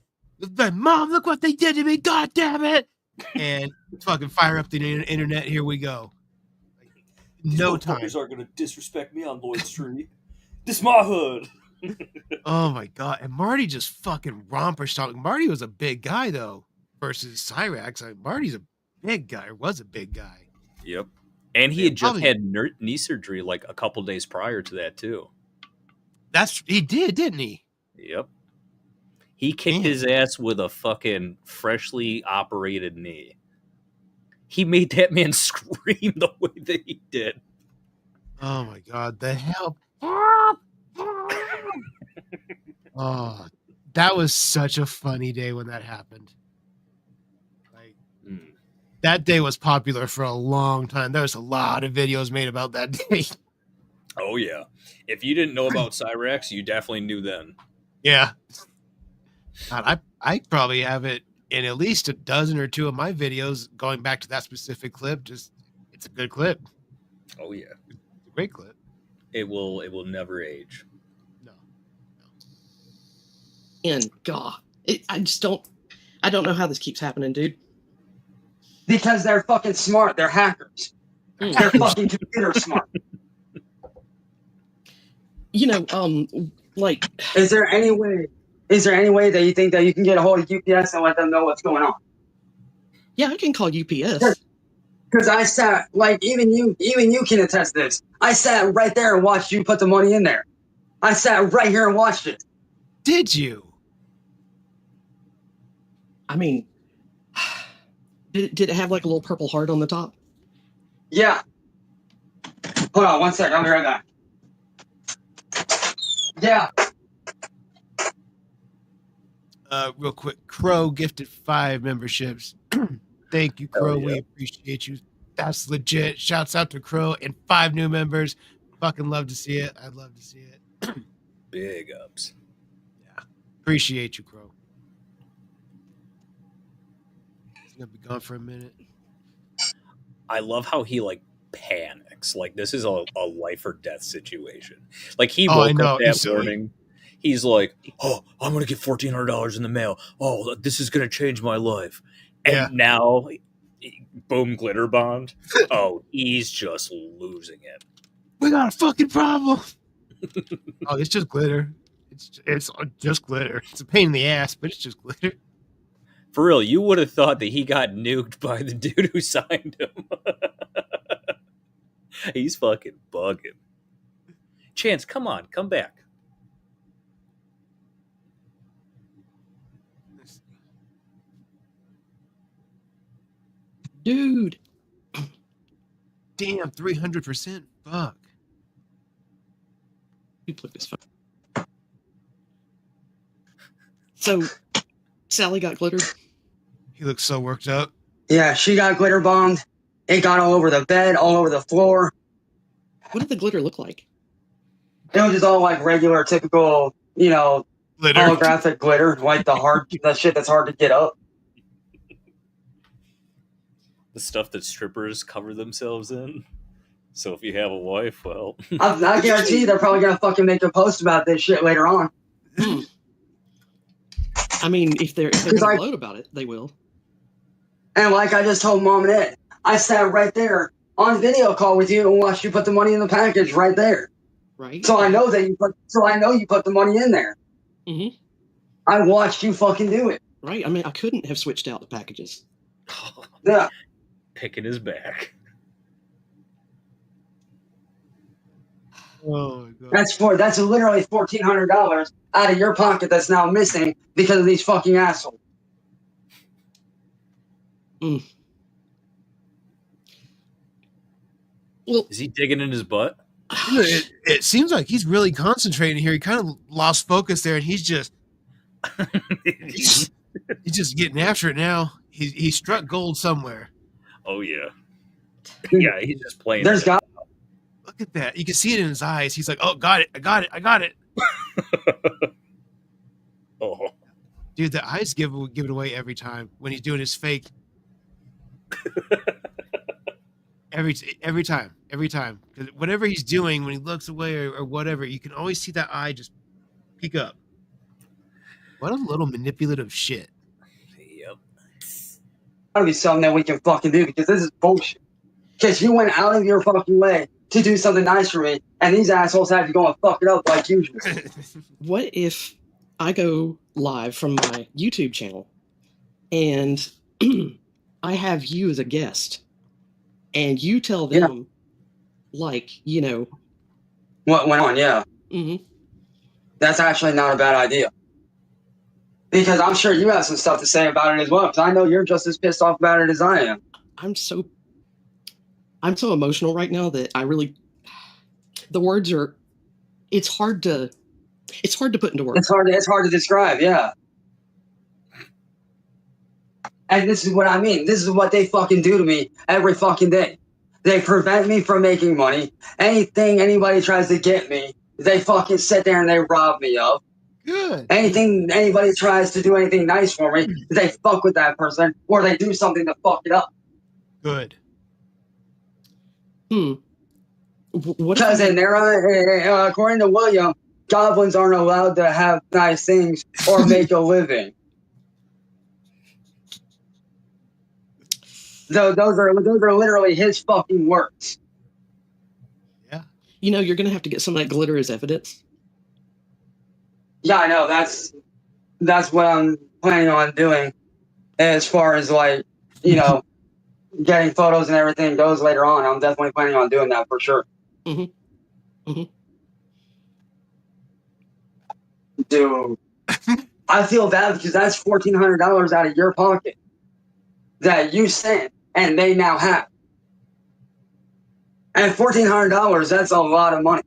Like, Mom, look what they did to me! God damn it! And fucking fire up the internet. Here we go. Like, no time. These are gonna disrespect me on Lloyd Street. This my hood. Oh my god! And Marty just fucking romper stomped. Marty was a big guy though, versus Cyrax. Like, Marty's a big guy, or was a big guy. Yep. And he had just had knee surgery like a couple days prior to that too. He did, didn't he? Yep. He kicked his ass with a fucking freshly operated knee. He made that man scream the way that he did. Oh my god, the help. Oh, that was such a funny day when that happened. Like, that day was popular for a long time. There was a lot of videos made about that day. Oh yeah. If you didn't know about Cyrax, you definitely knew then. Yeah. God, I probably have it in at least a dozen or two of my videos going back to that specific clip. Just, it's a good clip. Oh yeah. It's a great clip. It will never age. No. And God, I don't know how this keeps happening, dude. Because they're fucking smart. They're hackers. They're fucking computer smart. Like, Is there any way that you think that you can get a hold of UPS and let them know what's going on? yeah, I can call UPS. Because I sat, like, even you can attest this. I sat right there and watched you put the money in there. I sat right here and watched it. Did you? I mean, did it have like a little purple heart on the top? Yeah. Hold on 1 second. I'll be right back. Yeah. Real quick, Crow gifted 5 memberships. Thank you, Crow. yeah. We appreciate you. That's legit. Shouts out to Crow and 5 new members. Fucking love to see it. I'd love to see it. Big ups. Yeah. Appreciate you, Crow. He's gonna be gone for a minute. I love how he like panics. Like this is a life or death situation. Like he woke up that morning. He's like, "Oh, I'm gonna get $1,400 in the mail. Oh, this is gonna change my life." And now, boom, glitter bond. Oh, he's just losing it. We got a fucking problem. Oh, it's just glitter. It's just glitter. It's a pain in the ass, but it's just glitter. For real, you would have thought that he got nuked by the dude who signed him. He's fucking bugging. Chance, come on, come back. Dude. Damn, 300%. Fuck. You put this phone. So, Sally got glittered. He looks so worked up. Yeah, she got glitter bombed. It got all over the bed, all over the floor. What did the glitter look like? It was just all like regular, typical, glitter. Holographic glitter, like the shit that's hard to get up. The stuff that strippers cover themselves in. So if you have a wife, well... I guarantee they're probably going to fucking make a post about this shit later on. I mean, if they're going to gloat about it, they will. And like I just told Mom and Ed, I sat right there on video call with you and watched you put the money in the package right there. Right. So I know you put the money in there. Mm-hmm. I watched you fucking do it. Right. I mean, I couldn't have switched out the packages. Yeah. Picking his back. Oh my That's god. that's literally $1,400 out of your pocket that's now missing because of these fucking assholes. Mm. Well, is he digging in his butt? It seems like he's really concentrating here. He kind of lost focus there, and he's just getting after it now. He struck gold somewhere. Oh yeah, yeah. He's just playing. There's got. Look at that. You can see it in his eyes. He's like, "Oh, got it! I got it! I got it!" Oh, dude, the eyes give it away every time when he's doing his fake. Every time. Because whatever he's doing, when he looks away or whatever, you can always see that eye just peek up. What a little manipulative shit. Yep. Gotta be something that we can fucking do because this is bullshit. Because you went out of your fucking way to do something nice for me, and these assholes have to go and fuck it up like usual. What if I go live from my YouTube channel and I have you as a guest and you tell them, what went on, yeah. Mm-hmm. That's actually not a bad idea. Because I'm sure you have some stuff to say about it as well, because I know you're just as pissed off about it as I am. I'm so emotional right now that the words are, it's hard to put into words. It's hard to describe, yeah. And this is what I mean. This is what they fucking do to me every fucking day. They prevent me from making money. Anything anybody tries to get me, they fucking sit there and they rob me of. Good. Anything anybody tries to do anything nice for me, they fuck with that person or they do something to fuck it up. Good. Because in there, according to William, goblins aren't allowed to have nice things or make a living. Those are literally his fucking words. Yeah. You're gonna have to get some of that glitter as evidence. Yeah, I know. That's what I'm planning on doing, as far as getting photos and everything goes later on. I'm definitely planning on doing that for sure. Mm-hmm. Mm-hmm. Dude, I feel bad because that's $1,400 out of your pocket that you sent and they now have. And $1,400, that's a lot of money.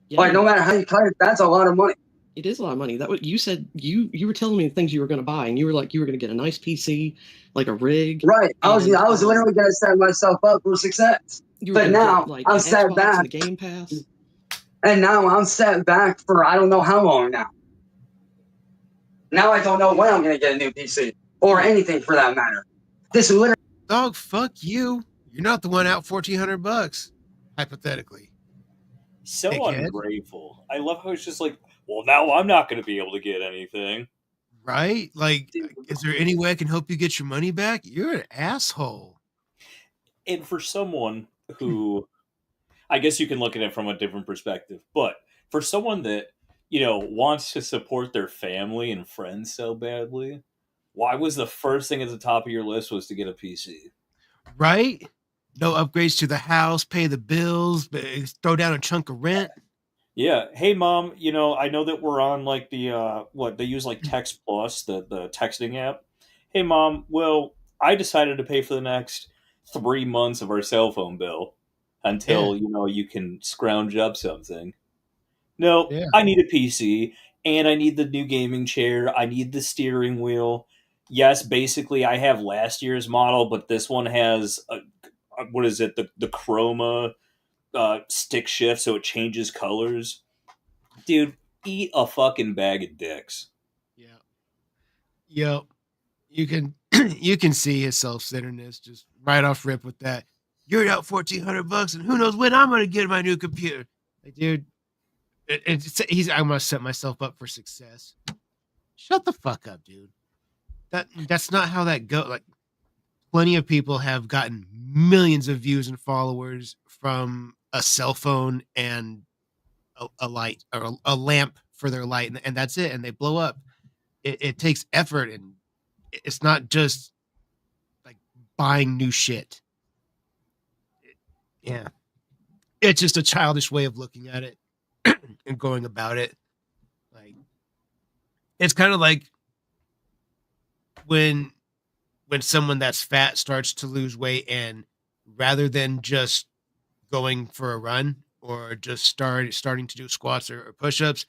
Yeah, Like, no matter how you cut it, that's a lot of money. it is a lot of money. That what you said. You were telling me the things you were going to buy, and you were like, you were going to get a nice PC, like a rig. Right. I was and, literally going to set myself up for success. You were But gonna now, get, like, I'm the set Xbox back. and the Game Pass. And now I'm set back for I don't know how long now. Now I don't know when I'm going to get a new PC or anything for that matter. This literally. Dog, fuck you. You're not the one out $1,400, hypothetically. So Dickhead. ungrateful. I love how it's just like, well, now I'm not going to be able to get anything. Right? Like, is there any way I can help you get your money back? You're an asshole. And for someone who, I guess you can look at it from a different perspective, but for someone that, wants to support their family and friends so badly, why was the first thing at the top of your list was to get a PC? Right? No upgrades to the house, pay the bills, throw down a chunk of rent. Yeah. Hey, Mom, I know that we're on like the, they use like Text Plus, the texting app. Hey, Mom, well, I decided to pay for the next 3 months of our cell phone bill until, you can scrounge up something. No, Yeah. I need a PC and I need the new gaming chair. I need the steering wheel. Yes, basically I have last year's model, but this one has, what is it? The chroma stick shift, so it changes colors. Dude, eat a fucking bag of dicks. Yeah. Yep. You can you can see his self-centeredness just right off rip with that. You're out $1,400, and who knows when I'm gonna get my new computer. Like, dude, I'm gonna set myself up for success. Shut the fuck up, dude. That's not how that goes. Like, plenty of people have gotten millions of views and followers from a cell phone and a light or a lamp for their light, and that's it, and they blow up. It takes effort, and it's not just like buying new shit. Yeah, it's just a childish way of looking at it and going about it. Like, it's kind of like when someone that's fat starts to lose weight, and rather than just going for a run or just starting to do squats or push-ups,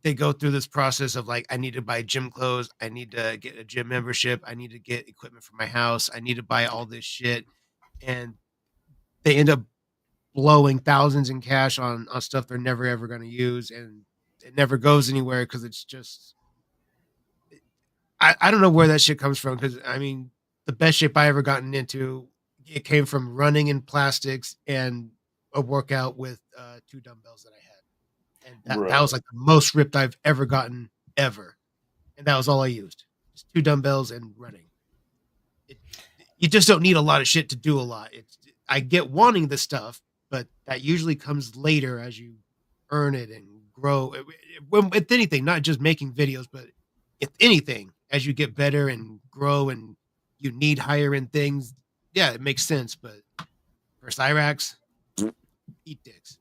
they go through this process of like, I need to buy gym clothes, I need to get a gym membership, I need to get equipment for my house, I need to buy all this shit, and they end up blowing thousands in cash on stuff they're never ever going to use, and it never goes anywhere because it's just, I don't know where that shit comes from, because I mean, the best shape I ever gotten into, it came from running in plastics and a workout with 2 dumbbells that I had, and that was like the most ripped I've ever gotten ever, and that was all I used, just 2 dumbbells and running. You just don't need a lot of shit to do a lot. I get wanting the stuff, but that usually comes later as you earn it and grow. With anything, not just making videos, but if anything, as you get better and grow and you need higher end things, yeah, it makes sense. But for Cyrax, eat dicks.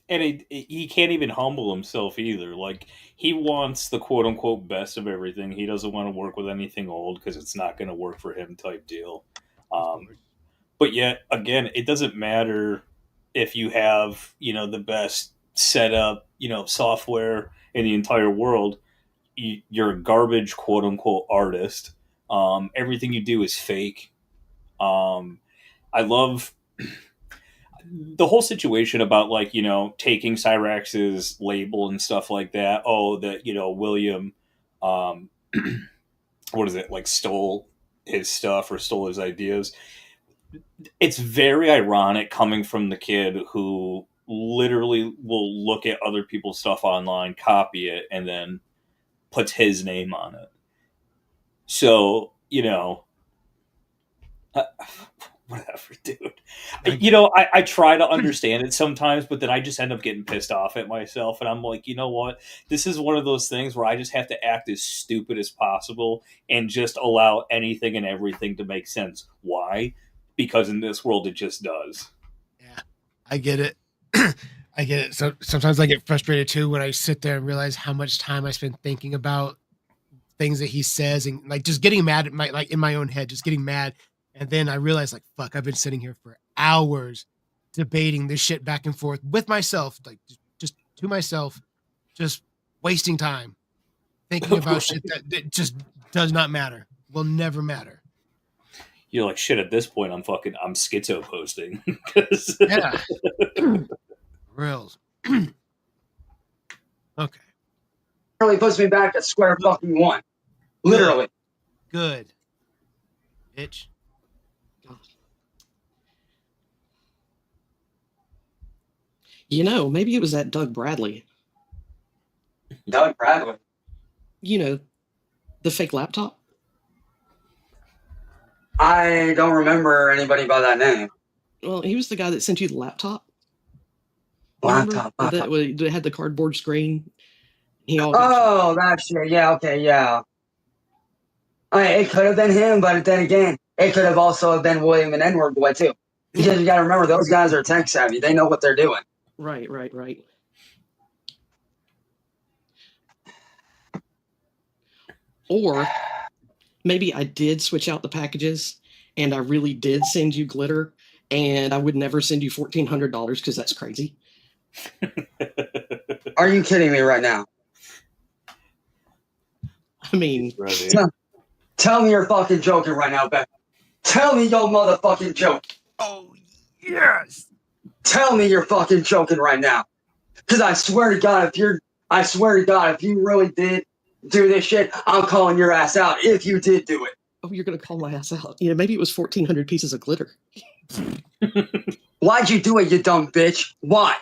And he can't even humble himself either. Like, he wants the quote unquote best of everything. He doesn't want to work with anything old because it's not going to work for him type deal. But yet, again, it doesn't matter if you have, the best setup, software in the entire world. You're a garbage quote unquote artist. Everything you do is fake. I love the whole situation about like, taking Cyrax's label and stuff like that. Oh, that, William, what is it, like stole his stuff or stole his ideas. It's very ironic coming from the kid who literally will look at other people's stuff online, copy it, and then puts his name on it. So, whatever, dude. I try to understand it sometimes, but then I just end up getting pissed off at myself, and I'm like, you know what? This is one of those things where I just have to act as stupid as possible and just allow anything and everything to make sense. Why? Because in this world, it just does. Yeah, I get it. I get it. So sometimes I get frustrated too when I sit there and realize how much time I spend thinking about things that he says, and like just getting mad at in my own head, just getting mad. And then I realize, like, fuck, I've been sitting here for hours debating this shit back and forth with myself, like just to myself, just wasting time thinking about shit that just does not matter, will never matter. You're like, shit, at this point, I'm schizo posting. Yeah. Reals. Okay. Literally puts me back at square fucking one. Literally. Good. Bitch. You know, maybe it was that Doug Bradley. Doug Bradley. You know, the fake laptop. I don't remember anybody by that name. Well, he was the guy that sent you the laptop. Laptop. That had the cardboard screen. That shit. Yeah, okay, yeah. It could have been him, but then again, it could have also been William and N-word boy too. Because you got to remember, those guys are tech savvy. They know what they're doing. Right. Or maybe I did switch out the packages and I really did send you glitter, and I would never send you $1,400 because that's crazy. Are you kidding me right now? I mean, tell me you're fucking joking right now, Beck. Tell me your motherfucking joke. Oh, yes. Tell me you're fucking joking right now. Because I swear to God, if you really did do this shit, I'm calling your ass out if you did do it. Oh, you're going to call my ass out. Yeah, maybe it was 1,400 pieces of glitter. Why'd you do it, you dumb bitch? Why?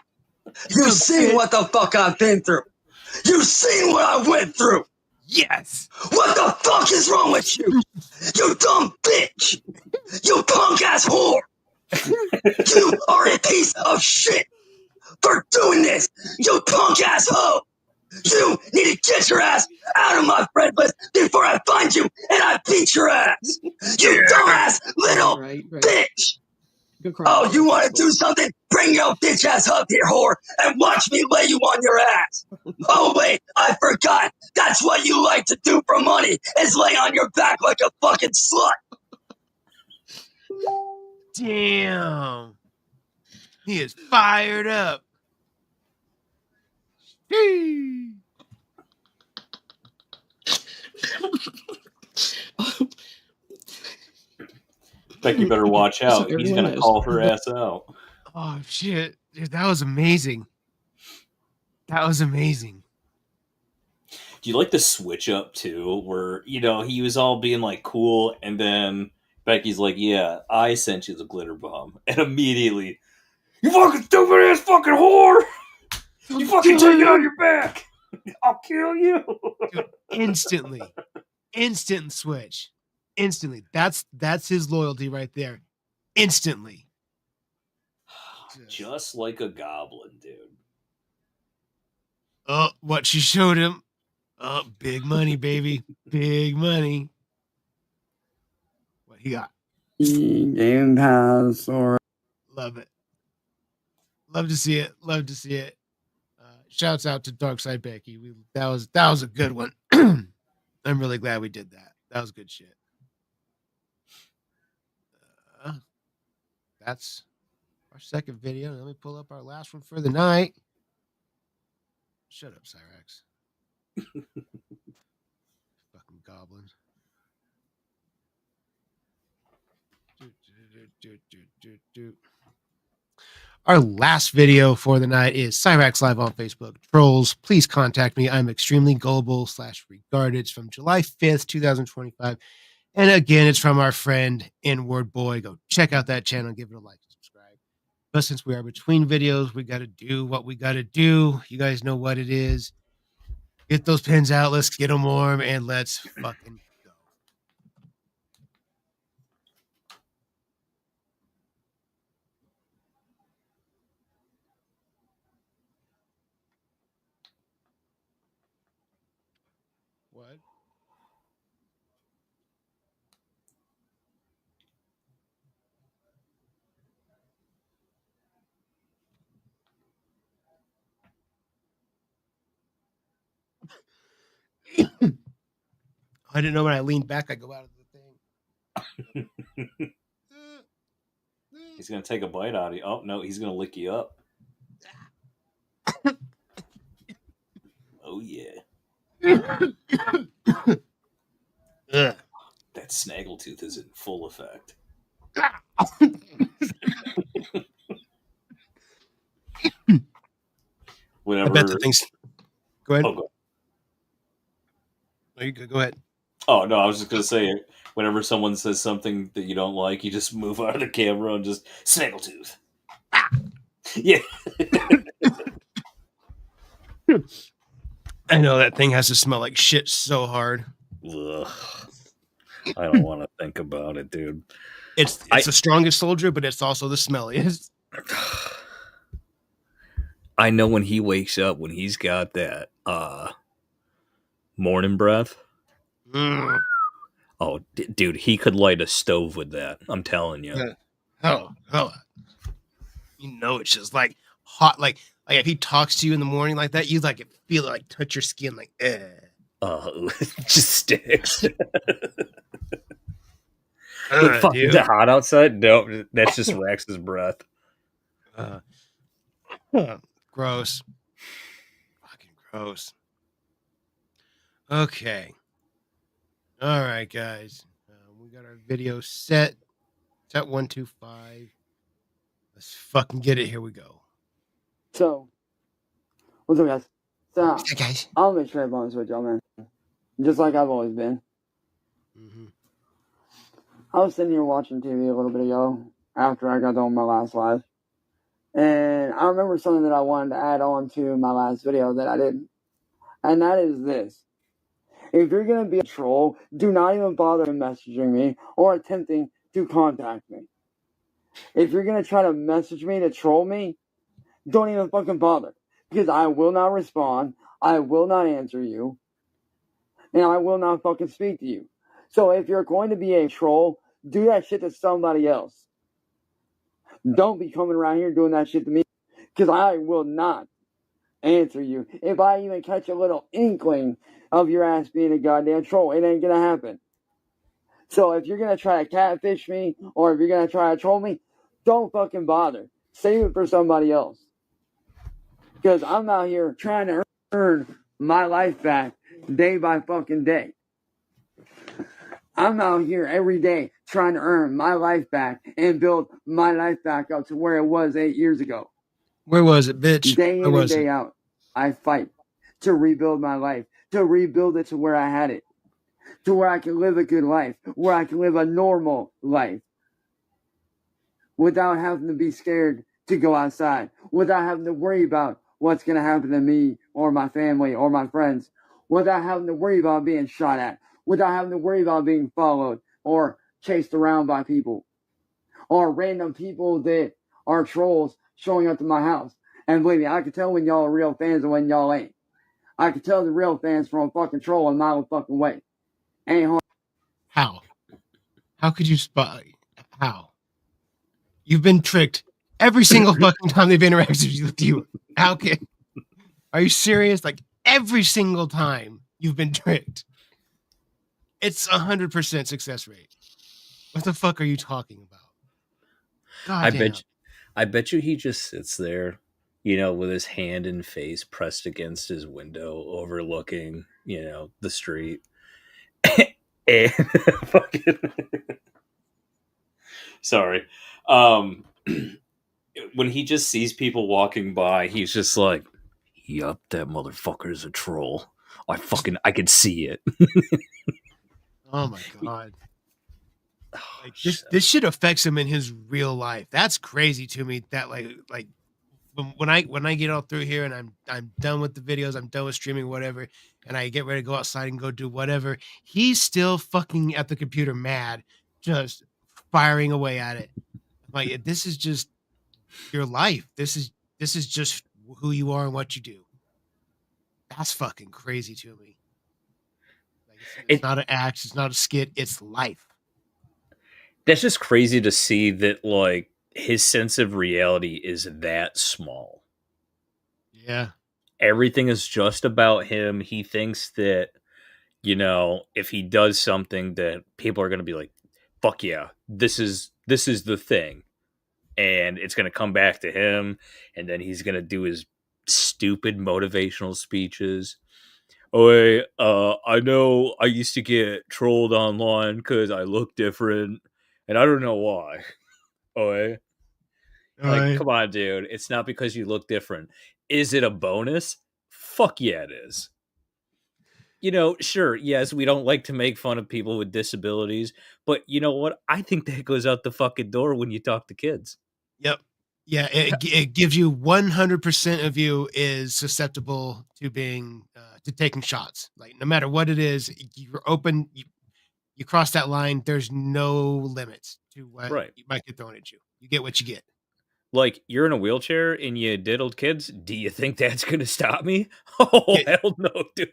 You've seen what the fuck I've been through. You've seen what I went through. Yes. What the fuck is wrong with you? You dumb bitch. You punk ass whore. You are a piece of shit for doing this. You punk ass hoe. You need to get your ass out of my friend list before I find you and I beat your ass. You dumbass little bitch. Oh, you want to do something? Bring your bitch ass up here, whore, and watch me lay you on your ass. Oh, wait, I forgot. That's what you like to do for money, is lay on your back like a fucking slut. Damn. He is fired up. Becky better watch out. So he's going to call her ass out. Oh, shit. Dude, that was amazing. That was amazing. Do you like the switch up, too? Where, he was all being, like, cool, and then Becky's like, yeah, I sent you the glitter bomb. And immediately, you fucking stupid-ass fucking whore! You fucking take it on your back! I'll kill you! Dude, instantly. Instant switch. Instantly. That's his loyalty right there. Instantly. Just like a goblin, dude. Oh, what she showed him. Oh, big money, baby. Big money. What he got? Game Pass or... Love it. Love to see it. Love to see it. Shouts out to Darkside Becky. That was a good one. I'm really glad we did that. That was good shit. That's our second video. Let me pull up our last one for the night. Shut up, Cyrex. Fucking Goblin. Our last video for the night is Cyrex Live on Facebook. Trolls, please contact me. I'm extremely gullible /regarded. It's from July 5th, 2025. And again, it's from our friend N-Word Boy. Go check out that channel, give it a like and subscribe. But since we are between videos, we got to do what we got to do. You guys know what it is. Get those pins out. Let's get them warm and let's fucking go. What? I didn't know when I leaned back, I go out of the thing. He's gonna take a bite out of you. Oh no, he's gonna lick you up. Oh yeah. Ugh. That snaggletooth is in full effect. I bet the thing's. Go ahead. Oh, Oh, you go ahead. Oh no, I was just gonna say, whenever someone says something that you don't like, you just move out of the camera and just snaggletooth. Yeah. I know that thing has to smell like shit so hard. Ugh. I don't want to think about it, dude. It's the strongest soldier, but it's also the smelliest. I know when he wakes up, when he's got that morning breath. Mm. Oh, dude, he could light a stove with that. I'm telling you. Oh, you know, it's just like hot. Like if he talks to you in the morning like that, you like feel it like touch your skin, like it just sticks. Dude. Is it hot outside? No, that's just Rax's breath. Gross. Fucking gross. Okay. All right, guys. We got our video set. It's at 125. Let's fucking get it. Here we go. So, what's up, guys? So, Hey, guys. I'll be straight honest with y'all, man. Just like I've always been. Mm-hmm. I was sitting here watching TV a little bit ago after I got done with my last live. And I remember something that I wanted to add on to my last video that I didn't. And that is this. If you're going to be a troll, do not even bother messaging me or attempting to contact me. If you're going to try to message me to troll me, don't even fucking bother. Because I will not respond, I will not answer you, and I will not fucking speak to you. So if you're going to be a troll, do that shit to somebody else. Don't be coming around here doing that shit to me, because I will not answer you. If I even catch a little inkling of your ass being a goddamn troll, it ain't gonna happen. So if you're gonna try to catfish me, or if you're gonna try to troll me, don't fucking bother. Save it for somebody else. Because I'm out here trying to earn my life back day by fucking day. I'm out here every day trying to earn my life back and build my life back up to where it was 8 years ago. Where was it, bitch? Day in Where and was day it? out, I fight to rebuild my life, to rebuild it to where I had it, to where I can live a good life, where I can live a normal life without having to be scared to go outside, without having to worry about what's going to happen to me or my family or my friends, without having to worry about being shot at, without having to worry about being followed or chased around by people or random people that are trolls showing up to my house. And believe me, I can tell when y'all are real fans and when y'all ain't. I can tell the real fans from a fucking troll a mile fucking way. Ain't hard. How? How could you spy? How? You've been tricked every single fucking time they've interacted with you. How can? Are you serious? Like every single time you've been tricked. It's 100% success rate. What the fuck are you talking about? God damn. I bet you he just sits there, you know, with his hand and face pressed against his window, overlooking, you know, the street. And fucking Sorry. When he just sees people walking by, he's just like, yup, that motherfucker's a troll. I could see it. Oh my god. Like this shit affects him in his real life. That's crazy to me. That like when I get all through here and I'm done with the videos, I'm done with streaming, whatever, and I get ready to go outside and go do whatever, he's still fucking at the computer mad, just firing away at it. Like this is just your life. This is just who you are and what you do. That's fucking crazy to me. Like it's not an act, it's not a skit, it's life. That's just crazy to see that, like, his sense of reality is that small. Yeah. Everything is just about him. He thinks that, you know, if he does something that people are going to be like, fuck yeah, this is the thing. and it's going to come back to him, and then he's going to do his stupid motivational speeches. Oh, I know I used to get trolled online because I look different, and I don't know why. Oh, like, come on, dude. It's not because you look different. Is it a bonus? Fuck yeah, it is. You know, sure, yes, we don't like to make fun of people with disabilities, but you know what? I think that goes out the fucking door when you talk to kids. Yep. Yeah, it gives you 100% of you is susceptible to being to taking shots. Like no matter what it is, you're open. You cross that line. There's no limits to what Right. might get thrown at you. You get what you get. Like, you're in a wheelchair and you diddled kids. Do you think that's going to stop me? Oh, hell no, dude.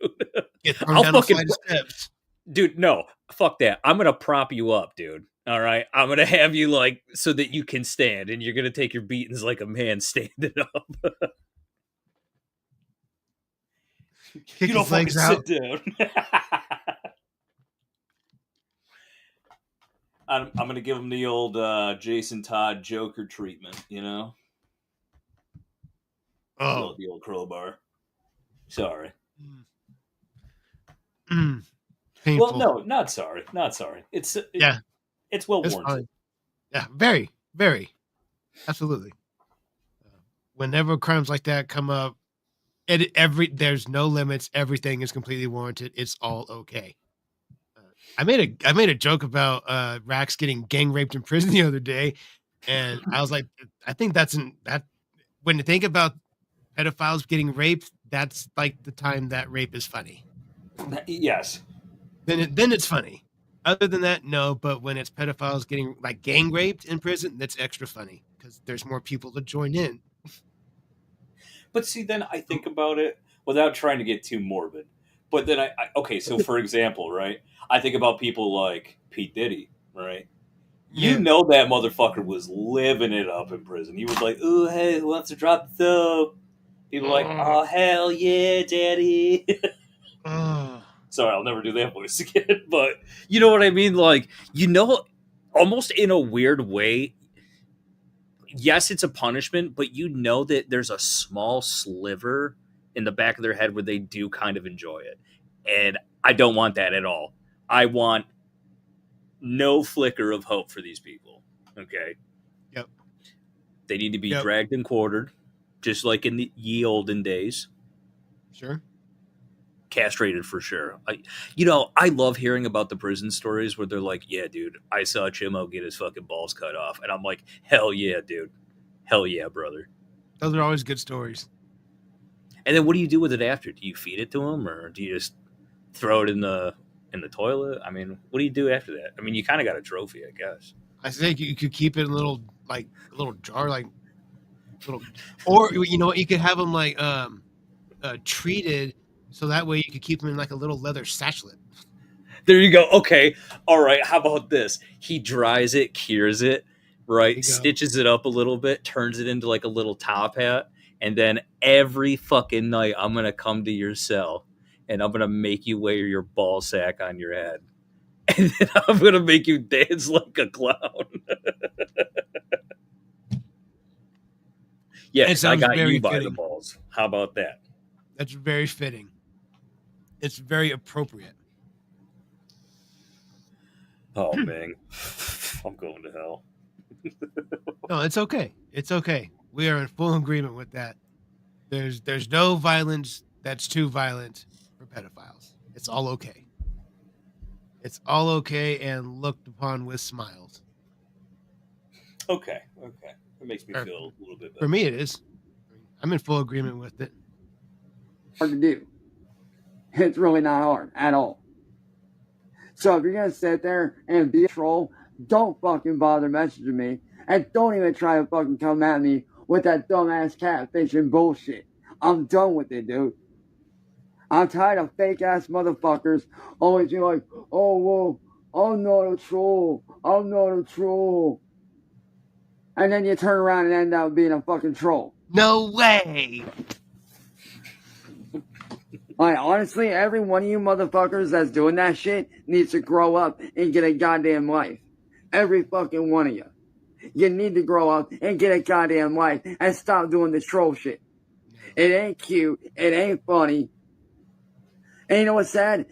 Get thrown I'll down a fucking flight of steps. dude, no, fuck that. I'm gonna prop you up, dude. All right, I'm gonna have you like so that you can stand, and you're gonna take your beatings like a man standing up. Kick You don't his legs fucking out. sit down. I'm gonna give him the old Jason Todd Joker treatment, you know? Oh, The old crowbar. Sorry. Painful. Well, no, not sorry. Not sorry. It's well It's warranted. fine. Yeah, very, very, absolutely. Whenever crimes like that come up, there's no limits. Everything is completely warranted. It's all okay. I made a joke about Rax getting gang raped in prison the other day, and I was like, I think that when you think about pedophiles getting raped, that's like the time that rape is funny. Yes. Then it's funny. Other than that, no. But when it's pedophiles getting like gang raped in prison, that's extra funny because there's more people to join in. But see, then I think about it without trying to get too morbid. But then okay, so for example, right? I think about people like Pete Diddy, right? Yeah. You know that motherfucker was living it up in prison. He was like, "Ooh, hey, who wants to drop the soap?" People were like, "Oh, hell yeah, daddy." Sorry, I'll never do that voice again. But You know what I mean? Like, you know, almost in a weird way. Yes, it's a punishment, but you know that there's a small sliver in the back of their head where they do kind of enjoy it. And I don't want that at all. I want no flicker of hope for these people. Okay. Yep. They need to be dragged and quartered, just like in the ye olden days. Sure. Castrated for sure. I love hearing about the prison stories where they're like, yeah, dude, I saw Chimo get his fucking balls cut off. And I'm like, hell yeah, dude. Hell yeah, brother. Those are always good stories. And then what do you do with it after? Do you feed it to him, or do you just throw it in the toilet? I mean, what do you do after that? I mean, you kind of got a trophy, I guess. I think you could keep it in a little jar, or you know what, you could have them like treated so that way you could keep them in like a little leather sachet. There you go. Okay. All right. How about this? He dries it, cures it, right? Stitches it up a little bit, turns it into like a little top hat. And then every fucking night, I'm going to come to your cell and I'm going to make you wear your ball sack on your head. And then I'm going to make you dance like a clown. Yes, I got you by the balls. How about that? That's very fitting. It's very appropriate. Oh, man. I'm going to hell. No, it's okay. It's okay. We are in full agreement with that. There's no violence that's too violent for pedophiles. It's all okay. It's all okay and looked upon with smiles. Okay. It makes me feel a little bit better. For me, it is. I'm in full agreement with it. Hard to do. It's really not hard at all. So if you're going to sit there and be a troll, don't fucking bother messaging me. And don't even try to fucking come at me with that dumbass catfishing bullshit. I'm done with it, dude. I'm tired of fake ass motherfuckers always being like, oh, well, I'm not a troll. I'm not a troll. And then you turn around and end up being a fucking troll. No way. Like, honestly, every one of you motherfuckers that's doing that shit needs to grow up and get a goddamn life. Every fucking one of you. You need to grow up and get a goddamn life and stop doing this troll shit. It ain't cute. It ain't funny. And you know what's sad?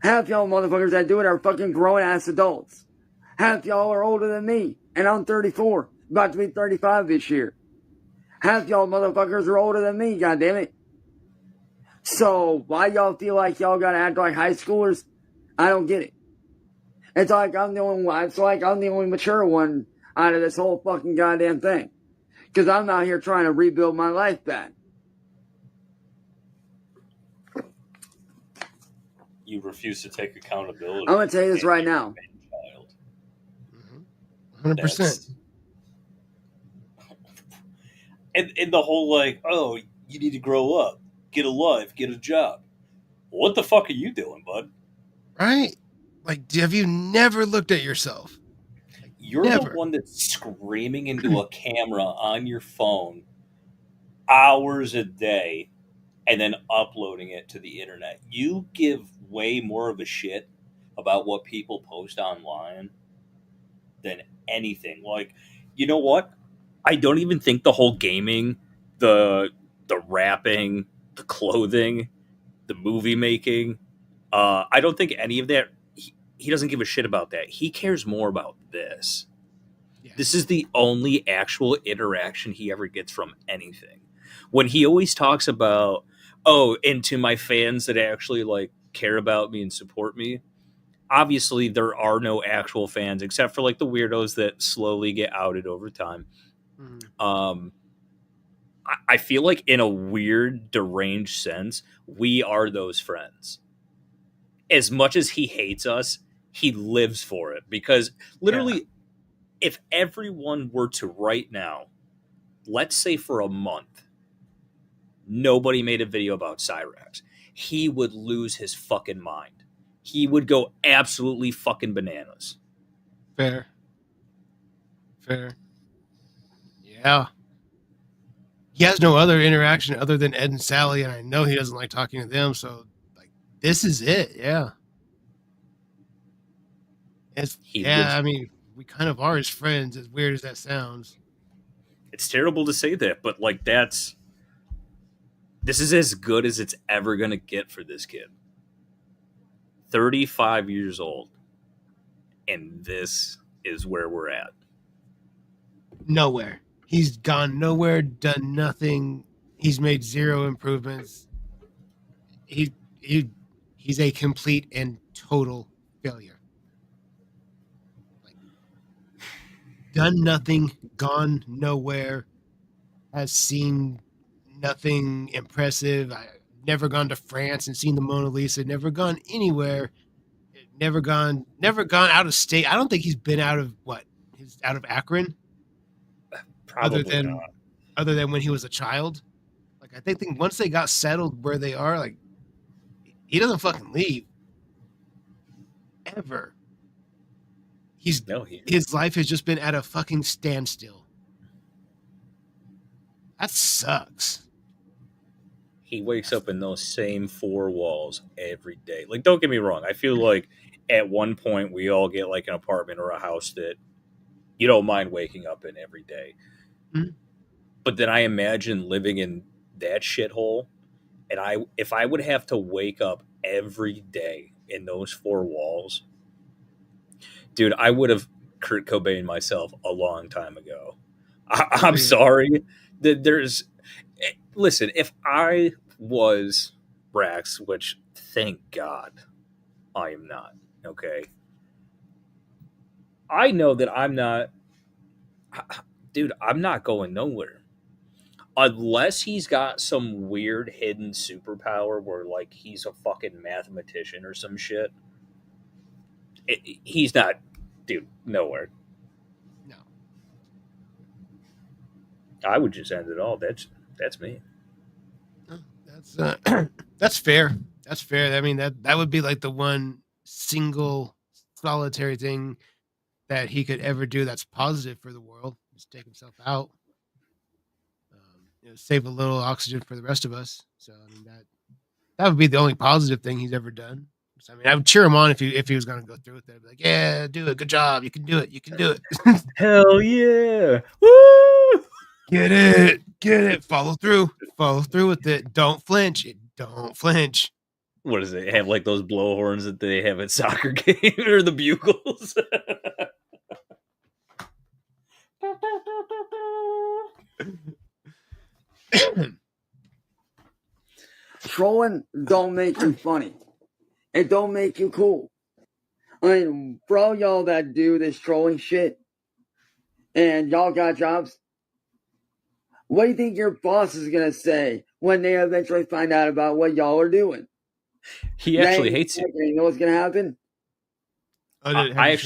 Half y'all motherfuckers that do it are fucking grown-ass adults. Half y'all are older than me, and I'm 34, about to be 35 this year. Half y'all motherfuckers are older than me, goddammit. So, why y'all feel like y'all gotta act like high schoolers? I don't get it. It's like I'm the only mature one out of this whole fucking goddamn thing. Because I'm out here trying to rebuild my life back. You refuse to take accountability. I'm gonna tell you this right now. 100%. And the whole like, oh, you need to grow up, get a life, get a job. What the fuck are you doing, bud? Right? Like, have you never looked at yourself? You're Never. the one that's screaming into a camera on your phone hours a day and then uploading it to the internet. You give way more of a shit about what people post online than anything. Like, you know what? I don't even think the whole gaming, the rapping, the clothing, the movie making, I don't think any of that, he doesn't give a shit about that. He cares more about this. Yeah. This is the only actual interaction he ever gets from anything. When he always talks about, oh, and to my fans that actually like care about me and support me, obviously there are no actual fans except for like the weirdos that slowly get outed over time. Mm-hmm. I feel like in a weird, deranged sense, we are those friends. As much as he hates us, he lives for it. Because literally, if everyone were to right now, let's say for a month, nobody made a video about Cyrax, he would lose his fucking mind. He would go absolutely fucking bananas. Fair. Yeah. He has no other interaction other than Ed and Sally, and I know he doesn't like talking to them, so like this is it, yeah. I mean, we kind of are his friends, as weird as that sounds. It's terrible to say that, but like this is as good as it's ever gonna get for this kid. 35 years old, and this is where we're at. Nowhere. He's gone nowhere, done nothing. He's made zero improvements. He's a complete and total failure. Like, done nothing, gone nowhere, has seen nothing impressive. I've never gone to France and seen the Mona Lisa, never gone anywhere, never gone out of state. I don't think he's been out of Akron. Probably Other than when he was a child. Like, I think once they got settled where they are, like, he doesn't fucking leave. Ever. His life has just been at a fucking standstill. That sucks. He wakes up in those same four walls every day. Like, don't get me wrong. I feel like at one point we all get like an apartment or a house that you don't mind waking up in every day. Mm-hmm. But then I imagine living in that shithole, and if I would have to wake up every day in those four walls, dude, I would have Kurt Cobain myself a long time ago. I'm sorry that listen, if I was Brax, which thank God I am not, okay? I know that I'm not, dude, I'm not going nowhere. Unless he's got some weird hidden superpower where, like, he's a fucking mathematician or some shit. He's not, dude, nowhere. No. I would just end it all. That's me. That's fair. That's fair. I mean, that would be like the one single solitary thing that he could ever do that's positive for the world. Just take himself out. Save a little oxygen for the rest of us. So I mean that would be the only positive thing he's ever done. So, I mean, I would cheer him on if he was going to go through with it. I'd be like, yeah, do it. Good job. You can do it. You can do it. Hell yeah! Woo! Get it. Get it. Follow through. Follow through with it. Don't flinch. Don't flinch. What does it have? Like those blowhorns that they have at soccer games or the bugles? Trolling don't make you funny. It don't make you cool. I mean, for all y'all that do this trolling shit and y'all got jobs, what do you think your boss is going to say when they eventually find out about what y'all are doing? He actually hates you. You know what's going to happen? I've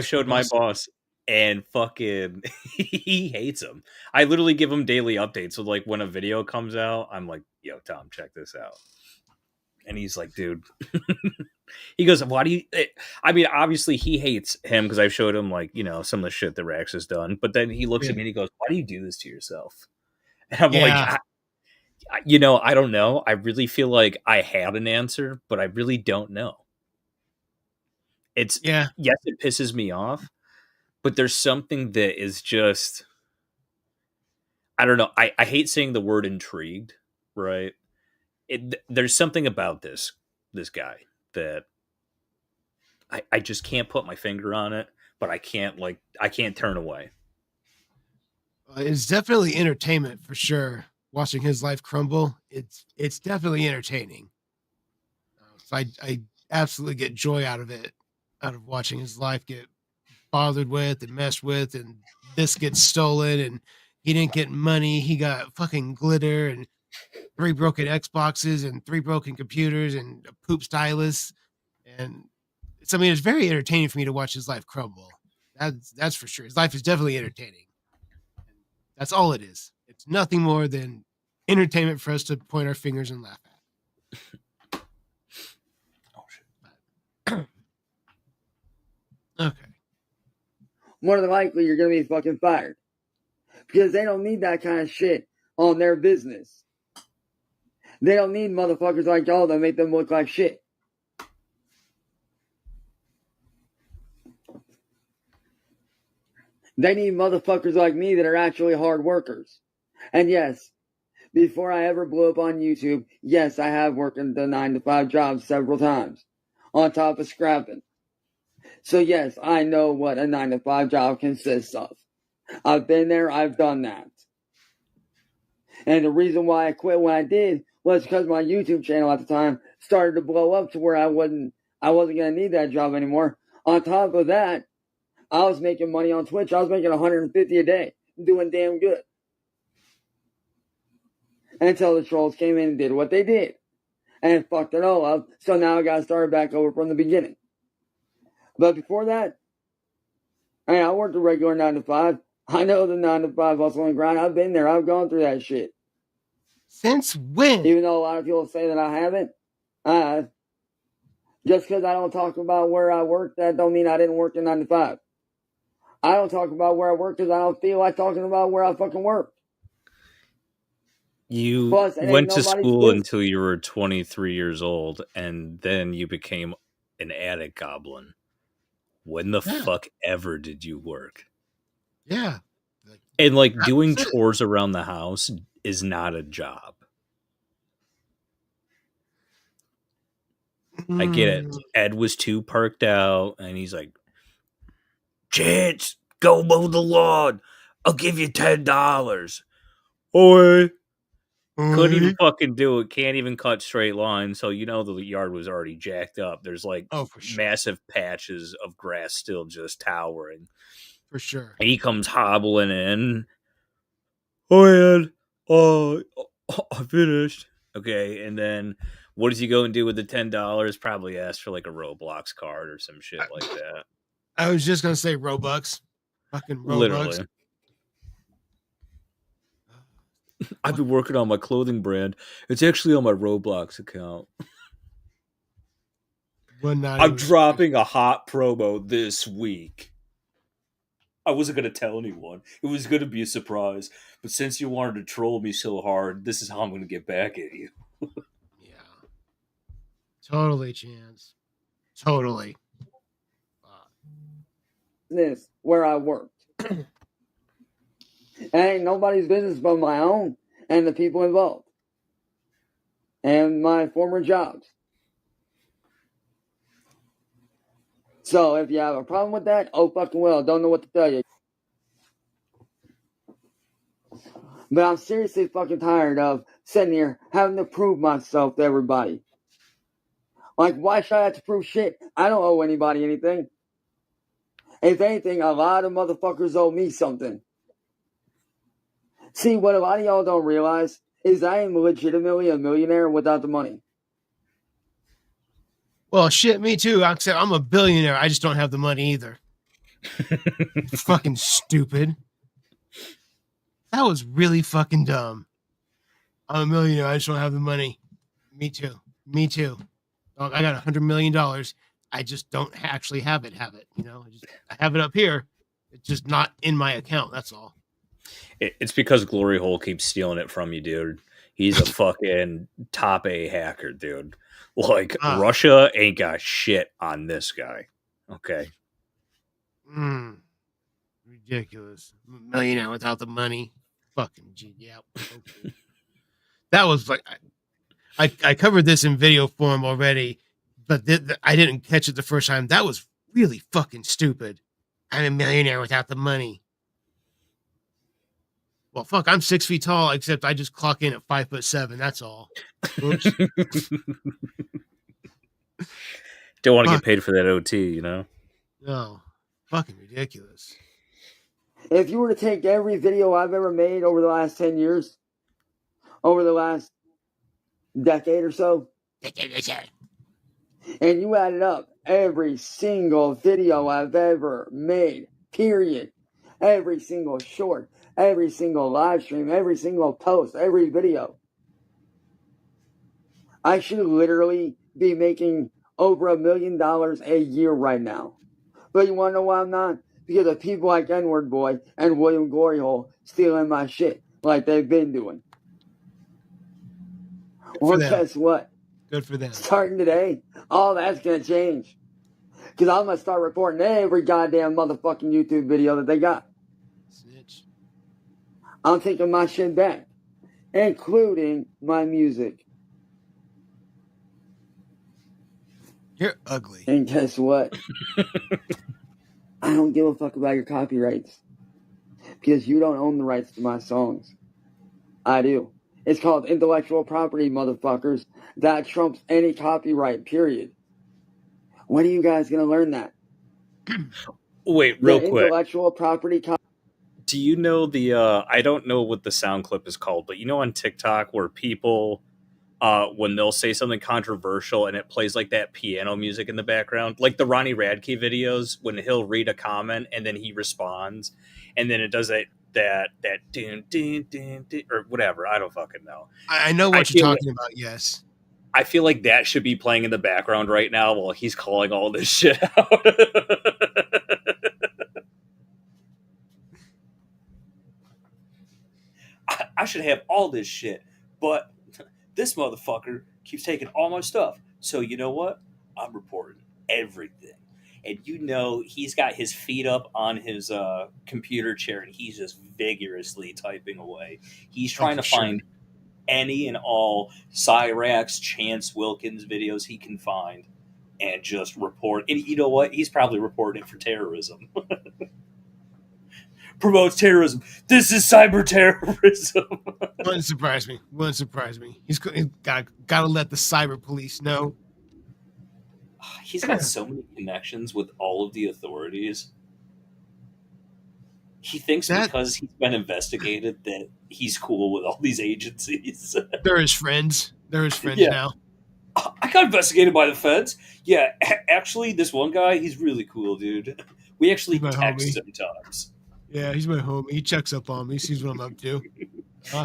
showed my boss, and fucking he hates him. I literally give him daily updates. So like when a video comes out, I'm like, yo, Tom, check this out. And he's like, dude. He goes, why do you... I mean, obviously he hates him because I've showed him like, you know, some of the shit that Rax has done. But then he looks at me and he goes, why do you do this to yourself? And I'm like, I don't know. I really feel like I had an answer, but I really don't know. Yes, it pisses me off, but there's something that is just, I don't know. I hate saying the word intrigued, right? There's something about this guy that I just can't put my finger on it, but I can't turn away. It's definitely entertainment for sure. Watching his life crumble, it's definitely entertaining. So I absolutely get joy out of it, out of watching his life get bothered with and messed with, and this gets stolen, and he didn't get money. He got fucking glitter and 3 broken Xboxes and 3 broken computers and a poop stylus. And it's, I mean, it's very entertaining for me to watch his life crumble. That's for sure. His life is definitely entertaining. That's all it is. It's nothing more than entertainment for us to point our fingers and laugh at. Oh shit. Okay. More than likely, you're going to be fucking fired. Because they don't need that kind of shit on their business. They don't need motherfuckers like y'all that make them look like shit. They need motherfuckers like me that are actually hard workers. And yes, before I ever blew up on YouTube, yes, I have worked in the 9-to-5 job several times. On top of scrapping. So yes, I know what a 9-to-5 job consists of. I've been there, I've done that. And the reason why I quit when I did was because my YouTube channel at the time started to blow up to where I wasn't going to need that job anymore. On top of that, I was making money on Twitch. I was making $150 a day, doing damn good. Until the trolls came in and did what they did. And fucked it all up. So now I got to start back over from the beginning. But before that, I worked a regular 9-to-5. I know the 9-to-5 hustle and grind. I've been there. I've gone through that shit. Since when? Even though a lot of people say that I haven't. Just because I don't talk about where I work, that don't mean I didn't work in 9-to-5. I don't talk about where I work because I don't feel like talking about where I fucking work. You went to school until you were 23 years old, and then you became an attic goblin. When the fuck ever did you work? Yeah. And like doing chores around the house is not a job. I get it. Ed was too perked out, and he's like, Chance, go mow the lawn. I'll give you $10. Oi. Couldn't even fucking do it. Can't even cut straight lines. So, you know, the yard was already jacked up. There's like massive patches of grass still just towering. For sure. And he comes hobbling in. Oh, Ed. I finished. Okay. And then what does he go and do with the $10? Probably ask for like a Roblox card or some shit like that. I was just going to say Robux. Fucking Robux. Literally. I've been working on my clothing brand. It's actually on my Roblox account. I'm dropping a hot promo this week. I wasn't going to tell anyone. It was going to be a surprise. But since you wanted to troll me so hard, this is how I'm going to get back at you. Yeah. Totally, Chance. Totally. This where I worked. It ain't nobody's business but my own and the people involved. And my former jobs. So if you have a problem with that, oh fucking well, don't know what to tell you. But I'm seriously fucking tired of sitting here having to prove myself to everybody. Like, why should I have to prove shit? I don't owe anybody anything. If anything, a lot of motherfuckers owe me something. See, what a lot of y'all don't realize is I am legitimately a millionaire without the money. Well, shit, me too. I'm a billionaire. I just don't have the money either. Fucking stupid. That was really fucking dumb. I'm a millionaire. I just don't have the money. Me too. Me too. I got $100 million. I just don't actually have it. You know, I have it up here. It's just not in my account. That's all. It's because Glory Hole keeps stealing it from you, dude. He's a fucking top A hacker, dude. Like, Russia ain't got shit on this guy. Okay. Ridiculous. I'm a millionaire without the money. Fucking G. Yeah. Okay. That was like, I covered this in video form already, but I didn't catch it the first time. That was really fucking stupid. I'm a millionaire without the money. Well, fuck, I'm 6 feet tall, except I just clock in at 5'7". That's all. Oops. Don't want to get paid for that OT, you know? No. Fucking ridiculous. If you were to take every video I've ever made over the last 10 years, over the last decade or so, and you added up every single video I've ever made, period, every single short, every single live stream, every single post, every video, I should literally be making over $1 million a year right now. But you want to know why I'm not? Because of people like N-Word Boy and William Gloryhole stealing my shit like they've been doing. Well, guess what? Good for them. Starting today, all that's going to change. Because I'm going to start reporting every goddamn motherfucking YouTube video that they got. Snitch. I'm taking my shit back, including my music. You're ugly. And guess what? I don't give a fuck about your copyrights. Because you don't own the rights to my songs. I do. It's called intellectual property, motherfuckers. That trumps any copyright, period. When are you guys going to learn that? Wait, real quick. Intellectual property. Do you know the, I don't know what the sound clip is called, but you know on TikTok where people, when they'll say something controversial and it plays like that piano music in the background, like the Ronnie Radke videos when he'll read a comment and then he responds and then it does that dun, dun, dun, dun, or whatever. I don't fucking know. I know what you're talking about. Yes. I feel like that should be playing in the background right now while he's calling all this shit out. I should have all this shit, but this motherfucker keeps taking all my stuff. So you know what? I'm reporting everything. And you know he's got his feet up on his computer chair and he's just vigorously typing away. He's trying to find any and all Cyrax, Chance Wilkins videos he can find and just report. And you know what? He's probably reporting it for terrorism. Promotes terrorism. This is cyber terrorism. Wouldn't surprise me. He's got to let the cyber police know. He's got so many connections with all of the authorities. He thinks because he's been investigated that he's cool with all these agencies. They're his friends. Now. I got investigated by the feds. Yeah, actually, this one guy, he's really cool, dude. We actually text sometimes. Yeah, he's my homie. He checks up on me, sees what I'm up to.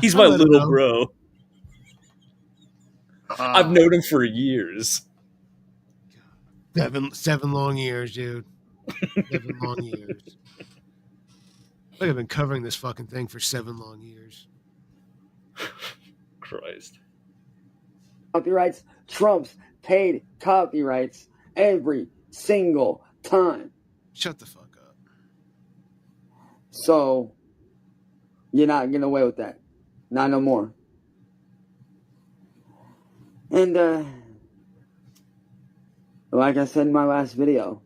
He's my little bro. I've known him for years. 7 long years, dude. 7 long years. Like I've been covering this fucking thing for 7 long years. Christ. Copyrights trumps paid copyrights every single time. Shut the fuck up. So you're not getting away with that. Not no more. And like I said in my last video,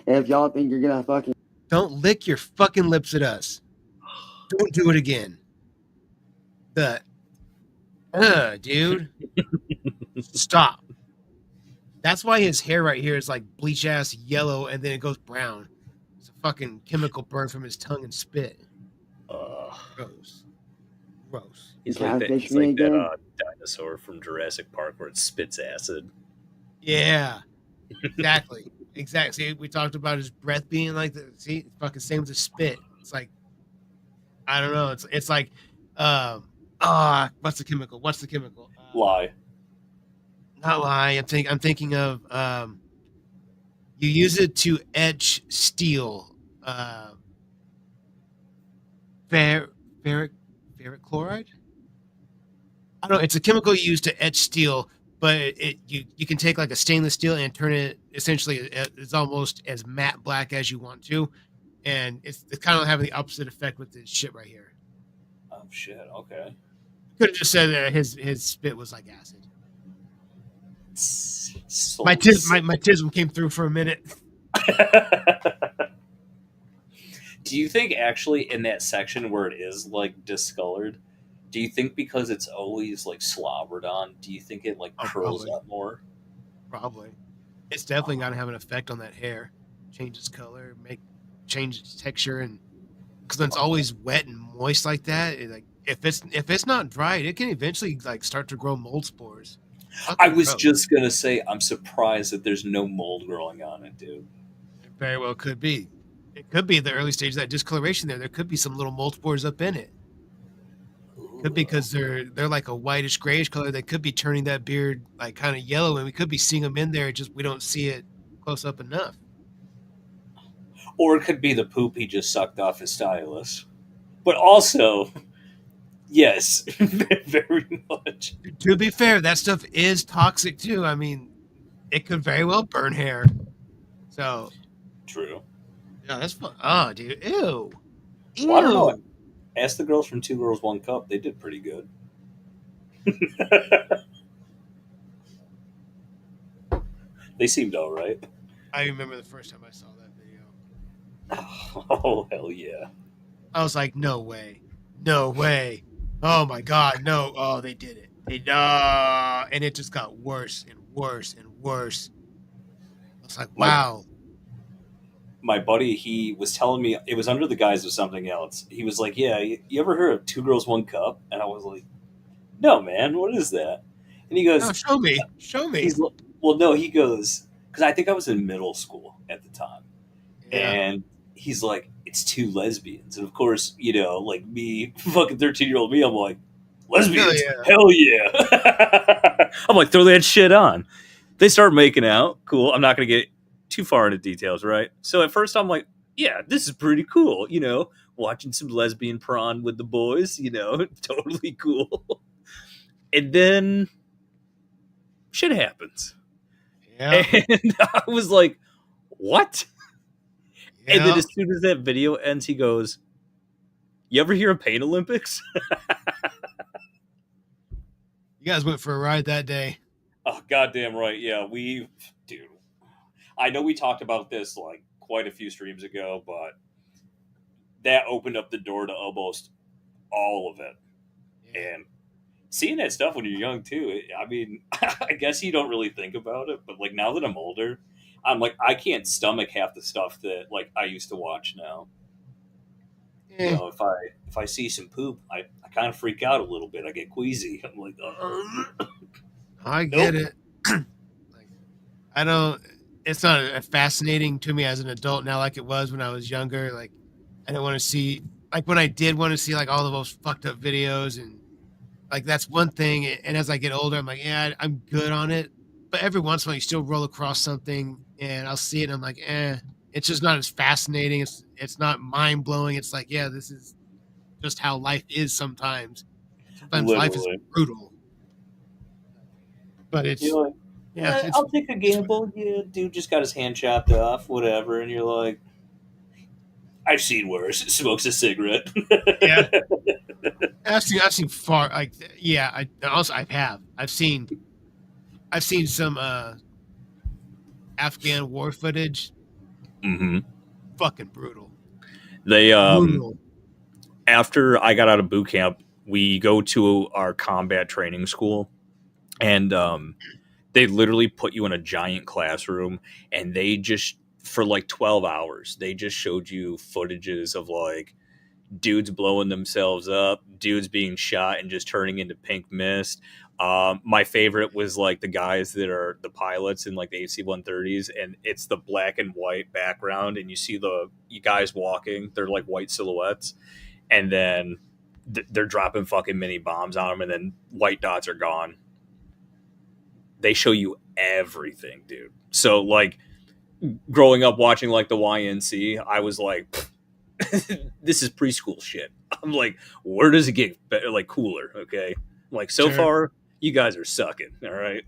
if y'all think you're gonna fucking Don't lick your fucking lips at us. Don't do it again. Dude. Stop. That's why his hair right here is like bleach ass yellow and then it goes brown. It's a fucking chemical burn from his tongue and spit. Gross. Gross. He's Yeah, like that. bitch He's me like that again. dinosaur from Jurassic Park where it spits acid. Yeah. Exactly. Exactly. See, we talked about his breath being like the see, fucking same with the spit. It's like I don't know. It's like what's the chemical? What's the chemical? Lie. Not lie. I'm thinking of you use it to etch steel. Ferric chloride? I don't know. It's a chemical used to etch steel, but you can take like a stainless steel and turn it essentially it's almost as matte black as you want to, and it's kind of having the opposite effect with this shit right here. Oh shit. Okay. Could have just said that his spit was like acid. So My tism came through for a minute. Do you think actually in that section where it is like discolored, do you think because it's always like slobbered on, do you think it like curls probably. up more? Probably. It's definitely got to have an effect on that hair. Change its color, change its texture, and because when it's always wet and moist like that, if it's not dried, it can eventually like start to grow mold spores. I was just gonna say I'm surprised that there's no mold growing on it, dude. It very well could be. It could be the early stage of that discoloration there. There could be some little mold spores up in it. Could be because they're like a whitish grayish color. They could be turning that beard like kind of yellow, and we could be seeing them in there. Just we don't see it close up enough. Or it could be the poop he just sucked off his stylist. But also, yes, very much. To be fair, that stuff is toxic too. I mean, it could very well burn hair. So True. yeah, that's fun. Oh, dude, ew. Well, I don't know. Ask the girls from 2 Girls 1 Cup. They did pretty good. They seemed all right. I remember the first time I saw that video. Oh, hell yeah. I was like, no way. No way. Oh my God, no. Oh, they did it. And it just got worse and worse and worse. I was like, wow. My buddy, he was telling me, it was under the guise of something else. He was like, yeah, you ever heard of 2 Girls 1 Cup? And I was like, no, man, what is that? And he goes, No, show me. Show me. He goes, because I think I was in middle school at the time. Yeah. And he's like, it's 2 lesbians. And of course, like me, fucking 13-year-old me, I'm like, lesbians? Hell yeah. I'm like, throw that shit on. They start making out. Cool. I'm not going to get too far into details, right? So at first I'm like, yeah, this is pretty cool. Watching some lesbian prawn with the boys, totally cool. And then shit happens. Yeah. And I was like, what? Yeah. And then as soon as that video ends, he goes, you ever hear of Pain Olympics? You guys went for a ride that day. Oh, goddamn right. Yeah, dude. I know we talked about this like quite a few streams ago, but that opened up the door to almost all of it. Yeah. And seeing that stuff when you're young too, I mean, I guess you don't really think about it, but like now that I'm older, I'm like, I can't stomach half the stuff that like I used to watch now. Yeah. If I see some poop, I kind of freak out a little bit. I get queasy. I'm like, I get it. I don't. It's not fascinating to me as an adult now, like it was when I was younger. Like, I don't want to see, like when I did want to see like all the most fucked up videos, and like that's one thing. And as I get older, I'm like, yeah, I'm good on it. But every once in a while, you still roll across something, and I'll see it, and I'm like, it's just not as fascinating. It's not mind blowing. It's like, yeah, this is just how life is sometimes. Sometimes life is brutal. But it's You're like, yeah, it's, I'll take a gamble. Yeah, dude just got his hand chopped off, whatever. And you're like, I've seen worse. Smokes a cigarette. yeah. I've seen far like yeah. I've seen some Afghan war footage. Mm-hmm. Fucking brutal. They Brutal. after I got out of boot camp, we go to our combat training school, and they literally put you in a giant classroom, and they just for like 12 hours they just showed you footages of like dudes blowing themselves up, dudes being shot and just turning into pink mist. My favorite was like the guys that are the pilots in like the AC-130s, and it's the black and white background, and you see you guys walking. They're like white silhouettes, and then they're dropping fucking mini bombs on them, and then white dots are gone. They show you everything, dude. So like growing up watching like the YNC, I was like, this is preschool shit. I'm like, where does it get better, like cooler? Okay, like so Sure. far, you guys are sucking. All right.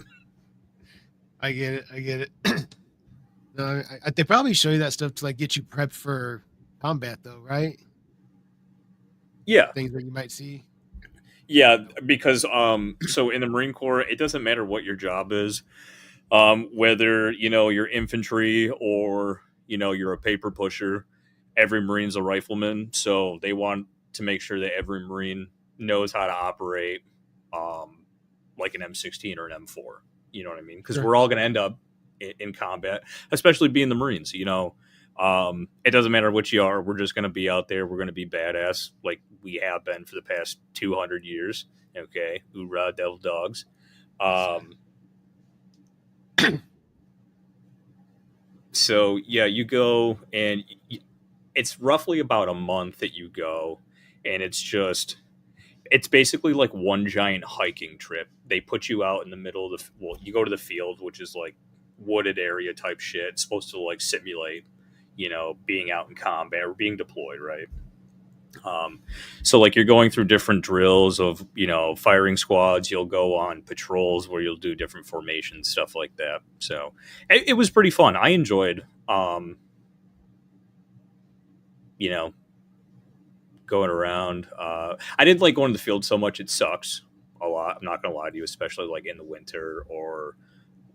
I get it. No, they probably show you that stuff to like get you prepped for combat, though, right? Yeah, Things that you might see. yeah. Because so in the Marine Corps, it doesn't matter what your job is, whether you're infantry or you're a paper pusher. Every Marine's a rifleman, so they want to make sure that every Marine knows how to operate like an M16 or an M4. You know what I mean? Because Sure. we're all going to end up in combat, especially being the Marines. It doesn't matter what you are. We're just going to be out there. We're going to be badass like we have been for the past 200 years. Okay. Hoorah, devil dogs. So, yeah, you go and it's roughly about a month that you go, and it's basically like one giant hiking trip. They put you out in the middle of you go to the field, which is like wooded area type shit. It's supposed to like simulate, being out in combat or being deployed, right? So like you're going through different drills of, firing squads. You'll go on patrols where you'll do different formations, stuff like that. So it was pretty fun. I enjoyed, going around. I didn't like going to the field so much. It sucks a lot. I'm not going to lie to you, especially like in the winter or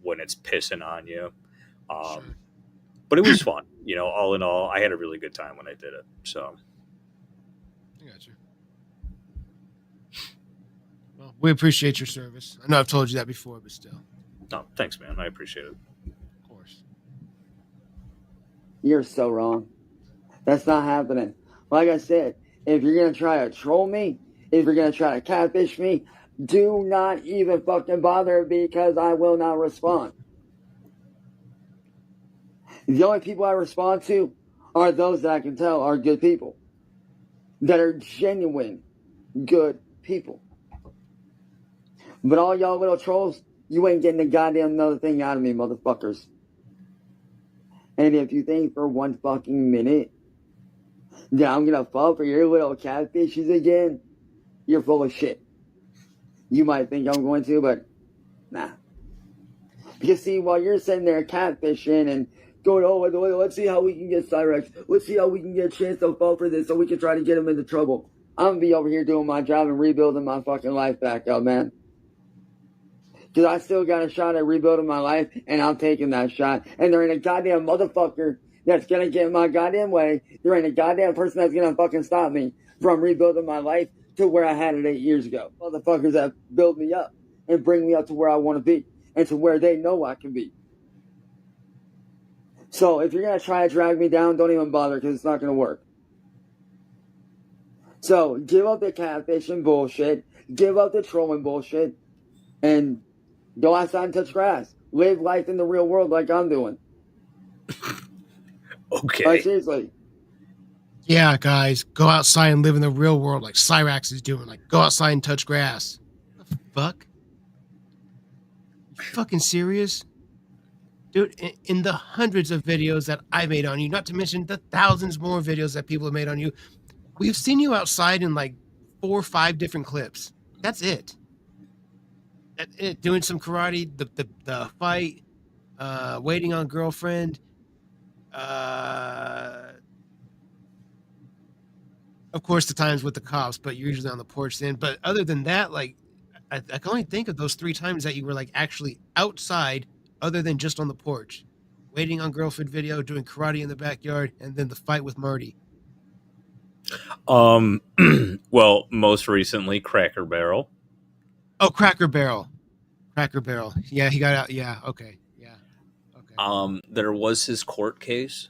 when it's pissing on you. Sure. But it was fun. All in all, I had a really good time when I did it. So. I got you. Well, we appreciate your service. I know I've told you that before, but still. No, thanks, man. I appreciate it. Of course. You're so wrong. That's not happening. Like I said, if you're going to try to troll me, if you're going to try to catfish me, do not even fucking bother because I will not respond. The only people I respond to are those that I can tell are good people. That are genuine good people. But all y'all little trolls, you ain't getting a goddamn another thing out of me, motherfuckers. And if you think for one fucking minute that I'm gonna fall for your little catfishes again, you're full of shit. You might think I'm going to, but nah. Because see, while you're sitting there catfishing and going, oh, let's see how we can get Cyrex. Let's see how we can get Chance to fall for this so we can try to get him into trouble. I'm going to be over here doing my job and rebuilding my fucking life back up, man. Because I still got a shot at rebuilding my life, and I'm taking that shot. And there ain't a goddamn motherfucker that's going to get in my goddamn way. There ain't a goddamn person that's going to fucking stop me from rebuilding my life to where I had it 8 years ago. Motherfuckers that build me up and bring me up to where I want to be and to where they know I can be. So if you're going to try to drag me down, don't even bother because it's not going to work. So give up the catfishing bullshit. Give up the trolling bullshit. And go outside and touch grass. Live life in the real world like I'm doing. Okay. Like, seriously. Yeah, guys, go outside and live in the real world like Cyrax is doing. Like, go outside and touch grass. What the fuck? You fucking serious? Dude, in the hundreds of videos that I made on you, not to mention the thousands more videos that people have made on you, we've seen you outside in like 4 or 5 different clips. That's it. doing some karate, the fight, waiting on girlfriend, of course the times with the cops, but you're usually on the porch then. But other than that, like I can only think of those 3 times that you were like actually outside, other than just on the porch, waiting on girlfriend video, doing karate in the backyard, and then the fight with Marty. Well, most recently, Cracker Barrel. Oh, Cracker Barrel. Yeah, he got out. Yeah, okay. Yeah, okay. There was his court case,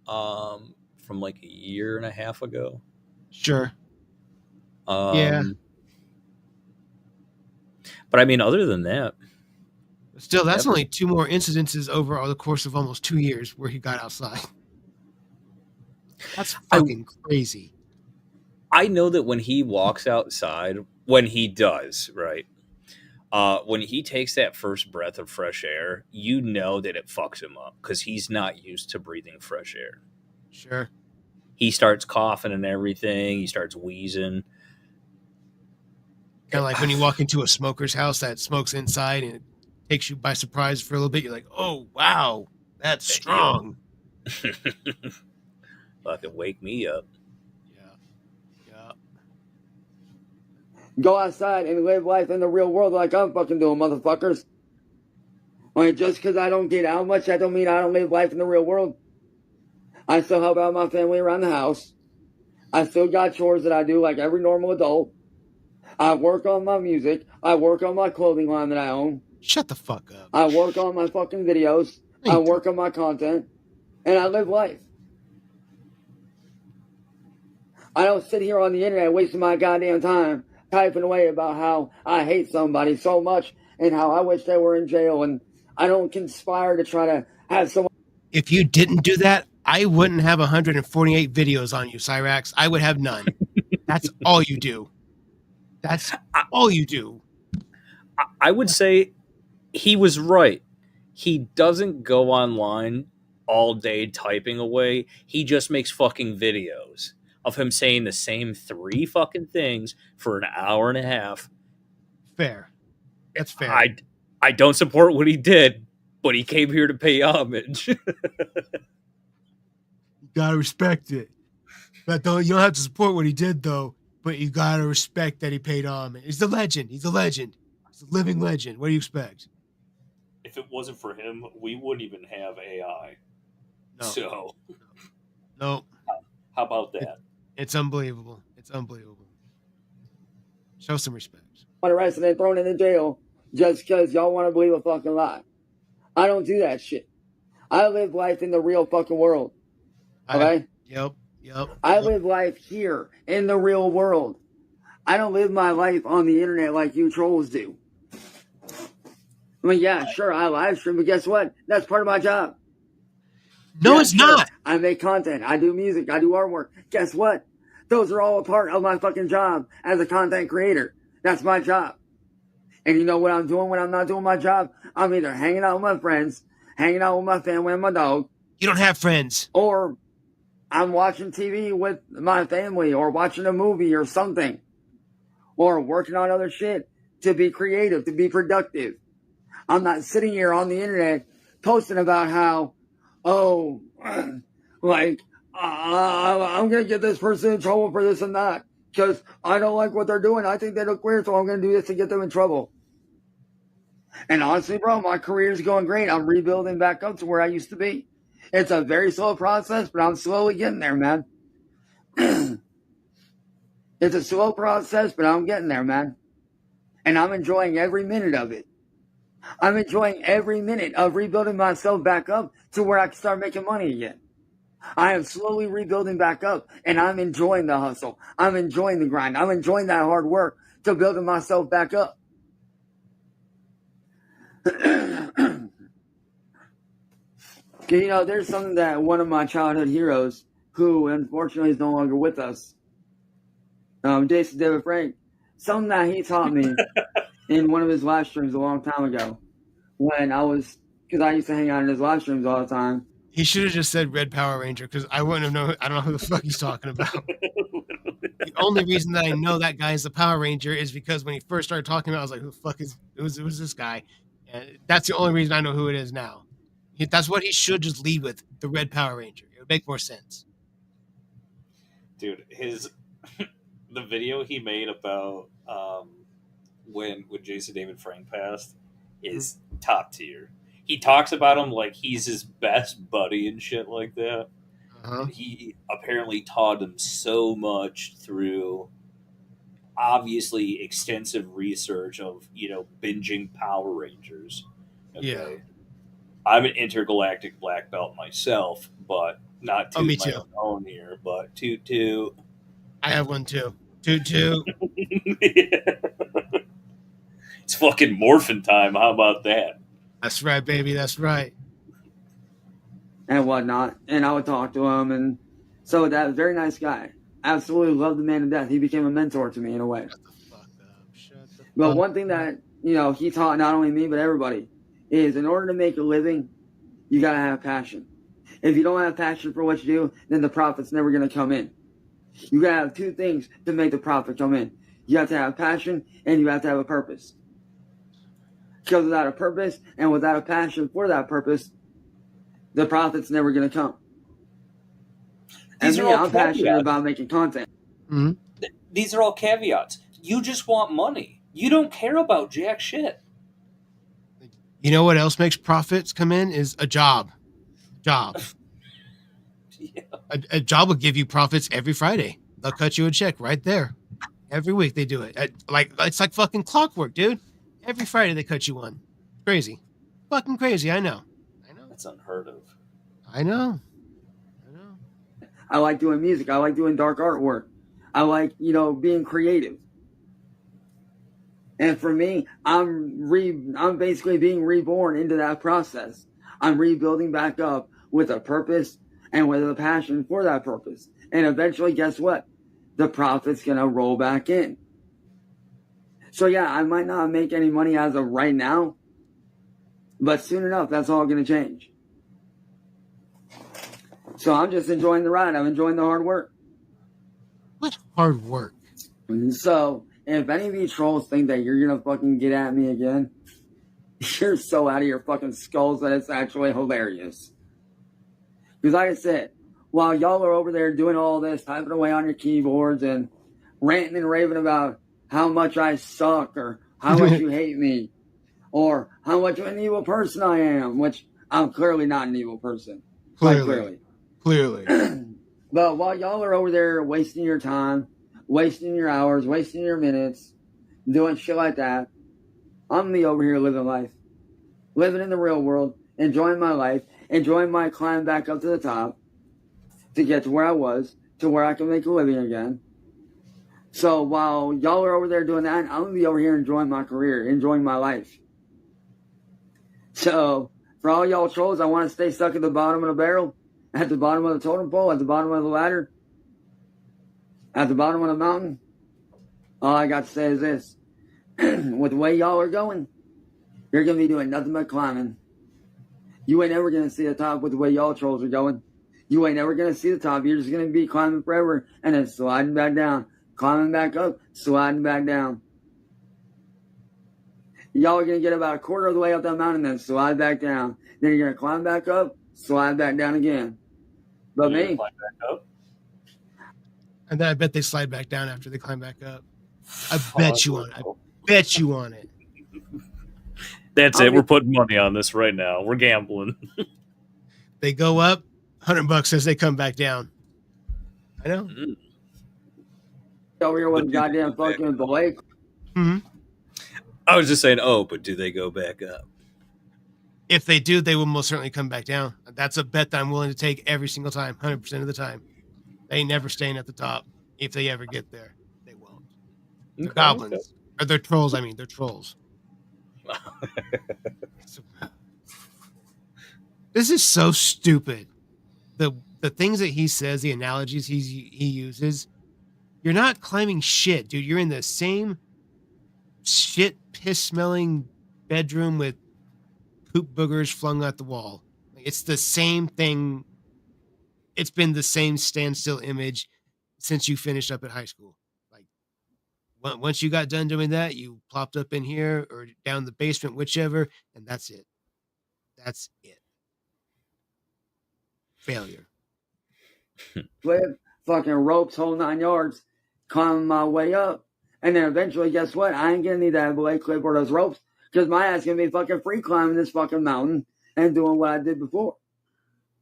from like a year and a half ago. Sure. Yeah. But I mean, other than that, still, that's only 2 more incidences over the course of almost 2 years where he got outside. That's fucking crazy. I know that when he walks outside, when he does, right? When he takes that first breath of fresh air, you know that it fucks him up because he's not used to breathing fresh air. Sure. He starts coughing and everything. He starts wheezing. Kind of like when you walk into a smoker's house that smokes inside and it takes you by surprise for a little bit. You're like, oh, wow, that's strong. Fucking wake me up. Yeah. Go outside and live life in the real world like I'm fucking doing, motherfuckers. Like, just because I don't get out much, that don't mean I don't live life in the real world. I still help out my family around the house. I still got chores that I do like every normal adult. I work on my music. I work on my clothing line that I own. Shut the fuck up. I work on my fucking videos. I work on my content. And I live life. I don't sit here on the internet wasting my goddamn time typing away about how I hate somebody so much and how I wish they were in jail, and I don't conspire to try to have someone. If you didn't do that, I wouldn't have 148 videos on you, Cyrax. I would have none. That's all you do. That's all you do. I would say he was right. He doesn't go online all day typing away. He just makes fucking videos of him saying the same 3 fucking things for an hour and a half. Fair. That's fair. I don't support what he did, but he came here to pay homage. You gotta respect it. But you don't have to support what he did, though. But you gotta respect that he paid homage. He's a legend. He's a living legend. What do you expect? If it wasn't for him, we wouldn't even have AI. No. So, no. How about that? It's unbelievable. Show some respect. Arrested and thrown into jail just because y'all want to believe a fucking lie. I don't do that shit. I live life in the real fucking world. Okay? Yep. I live life here in the real world. I don't live my life on the internet like you trolls do. I mean, yeah, sure, I live stream, but guess what? That's part of my job. No, it's not. I make content. I do music. I do artwork. Guess what? Those are all a part of my fucking job as a content creator. That's my job. And you know what I'm doing when I'm not doing my job? I'm either hanging out with my friends, hanging out with my family and my dog. You don't have friends. Or I'm watching TV with my family or watching a movie or something. Or working on other shit to be creative, to be productive. I'm not sitting here on the internet posting about how, I'm going to get this person in trouble for this and that. Because I don't like what they're doing. I think they look weird, so I'm going to do this to get them in trouble. And honestly, bro, my career is going great. I'm rebuilding back up to where I used to be. It's a very slow process, but I'm slowly getting there, man. It's a slow process, but I'm getting there, man. And I'm enjoying every minute of it. I'm enjoying every minute of rebuilding myself back up to where I can start making money again. I am slowly rebuilding back up, and I'm enjoying the hustle. I'm enjoying the grind. I'm enjoying that hard work to building myself back up. You know, there's something that one of my childhood heroes, who unfortunately is no longer with us, Jason David Frank, something that he taught me in one of his live streams a long time ago, when because I used to hang out in his live streams all the time, He should have just said Red Power Ranger because I wouldn't have known. I don't know who the fuck he's talking about. The only reason that I know that guy is the Power Ranger is because when he first started talking about it, I was like, who the fuck is it was this guy? And that's the only reason I know who it is now. That's what he should just lead with, the Red Power Ranger. It would make more sense. Dude, the video he made about when Jason David Frank passed is top tier. He talks about him like he's his best buddy and shit like that. Uh-huh. He apparently taught him so much through obviously extensive research of, binging Power Rangers. Okay? Yeah. I'm an intergalactic black belt myself, but not me to my too. own here, but to I have one too. Toot. It's fucking morphin time. How about that? That's right, baby. That's right. And whatnot. And I would talk to him. And so that was a very nice guy. Absolutely loved the man to death. He became a mentor to me in a way. Shut the fuck up. Shut the But fuck one thing that, he taught not only me, but everybody is in order to make a living, you got to have passion. If you don't have passion for what you do, then the profit's never going to come in. You got to have two things to make the profit come in. You have to have passion and you have to have a purpose. Because without a purpose and without a passion for that purpose, the profit's never going to come. And me, I'm passionate about making content. Mm-hmm. These are all caveats. You just want money. You don't care about jack shit. You know what else makes profits come in is a job. Yeah. A job will give you profits every Friday. They'll cut you a check right there. Every week they do it. It's like fucking clockwork, dude. Every Friday they cut you one. Crazy. Fucking crazy, I know. That's unheard of. I know. I like doing music. I like doing dark artwork. I like, being creative. And for me, I'm basically being reborn into that process. I'm rebuilding back up with a purpose and with a passion for that purpose. And eventually, guess what? The profit's going to roll back in. So yeah, I might not make any money as of right now, but soon enough, that's all going to change. So I'm just enjoying the ride. I'm enjoying the hard work. What hard work? So if any of you trolls think that you're going to fucking get at me again, you're so out of your fucking skulls that it's actually hilarious. Because like I said, while y'all are over there doing all this, typing away on your keyboards and ranting and raving about how much I suck or how much you hate me or how much of an evil person I am, which I'm clearly not an evil person. Clearly. But while y'all are over there wasting your time, wasting your hours, wasting your minutes, doing shit like that, I'm me over here living life. Living in the real world, enjoying my life, enjoying my climb back up to the top to get to where I was, to where I can make a living again. So while y'all are over there doing that, I'm going to be over here enjoying my career, enjoying my life. So for all y'all trolls, I want to stay stuck at the bottom of the barrel, at the bottom of the totem pole, at the bottom of the ladder, at the bottom of the mountain. All I got to say is this. With the way y'all are going, you're going to be doing nothing but climbing. You ain't never going to see the top with the way y'all trolls are going. You ain't never going to see the top. You're just going to be climbing forever and then sliding back down. Climbing back up, sliding back down. Y'all are going to get about a quarter of the way up that mountain, then slide back down. Then you're going to climb back up, slide back down again. But me, climb back up. And then I bet they slide back down after they climb back up. I bet you on it. I bet you on it. That's it. We're putting money on this right now. We're gambling. They go up, $100 as they come back down. I know. Mm. over here with goddamn fucking Blake. Mm-hmm. I was just saying, but do they go back up? If they do, they will most certainly come back down. That's a bet that I'm willing to take every single time, 100% of the time. They ain't never staying at the top. If they ever get there, they won't. They're goblins. Okay. Or they're trolls, they're trolls. This is so stupid. The things that he says, the analogies he uses, you're not climbing shit, dude. You're in the same shit, piss-smelling bedroom with poop boogers flung at the wall. It's the same thing. It's been the same standstill image since you finished up at high school. Like once you got done doing that, you plopped up in here or down the basement, whichever, and that's it. That's it. Failure. With fucking ropes, whole 9 yards, climbing my way up. And then eventually, guess what? I ain't gonna need that blade clip or those ropes because my ass gonna be fucking free climbing this fucking mountain and doing what I did before.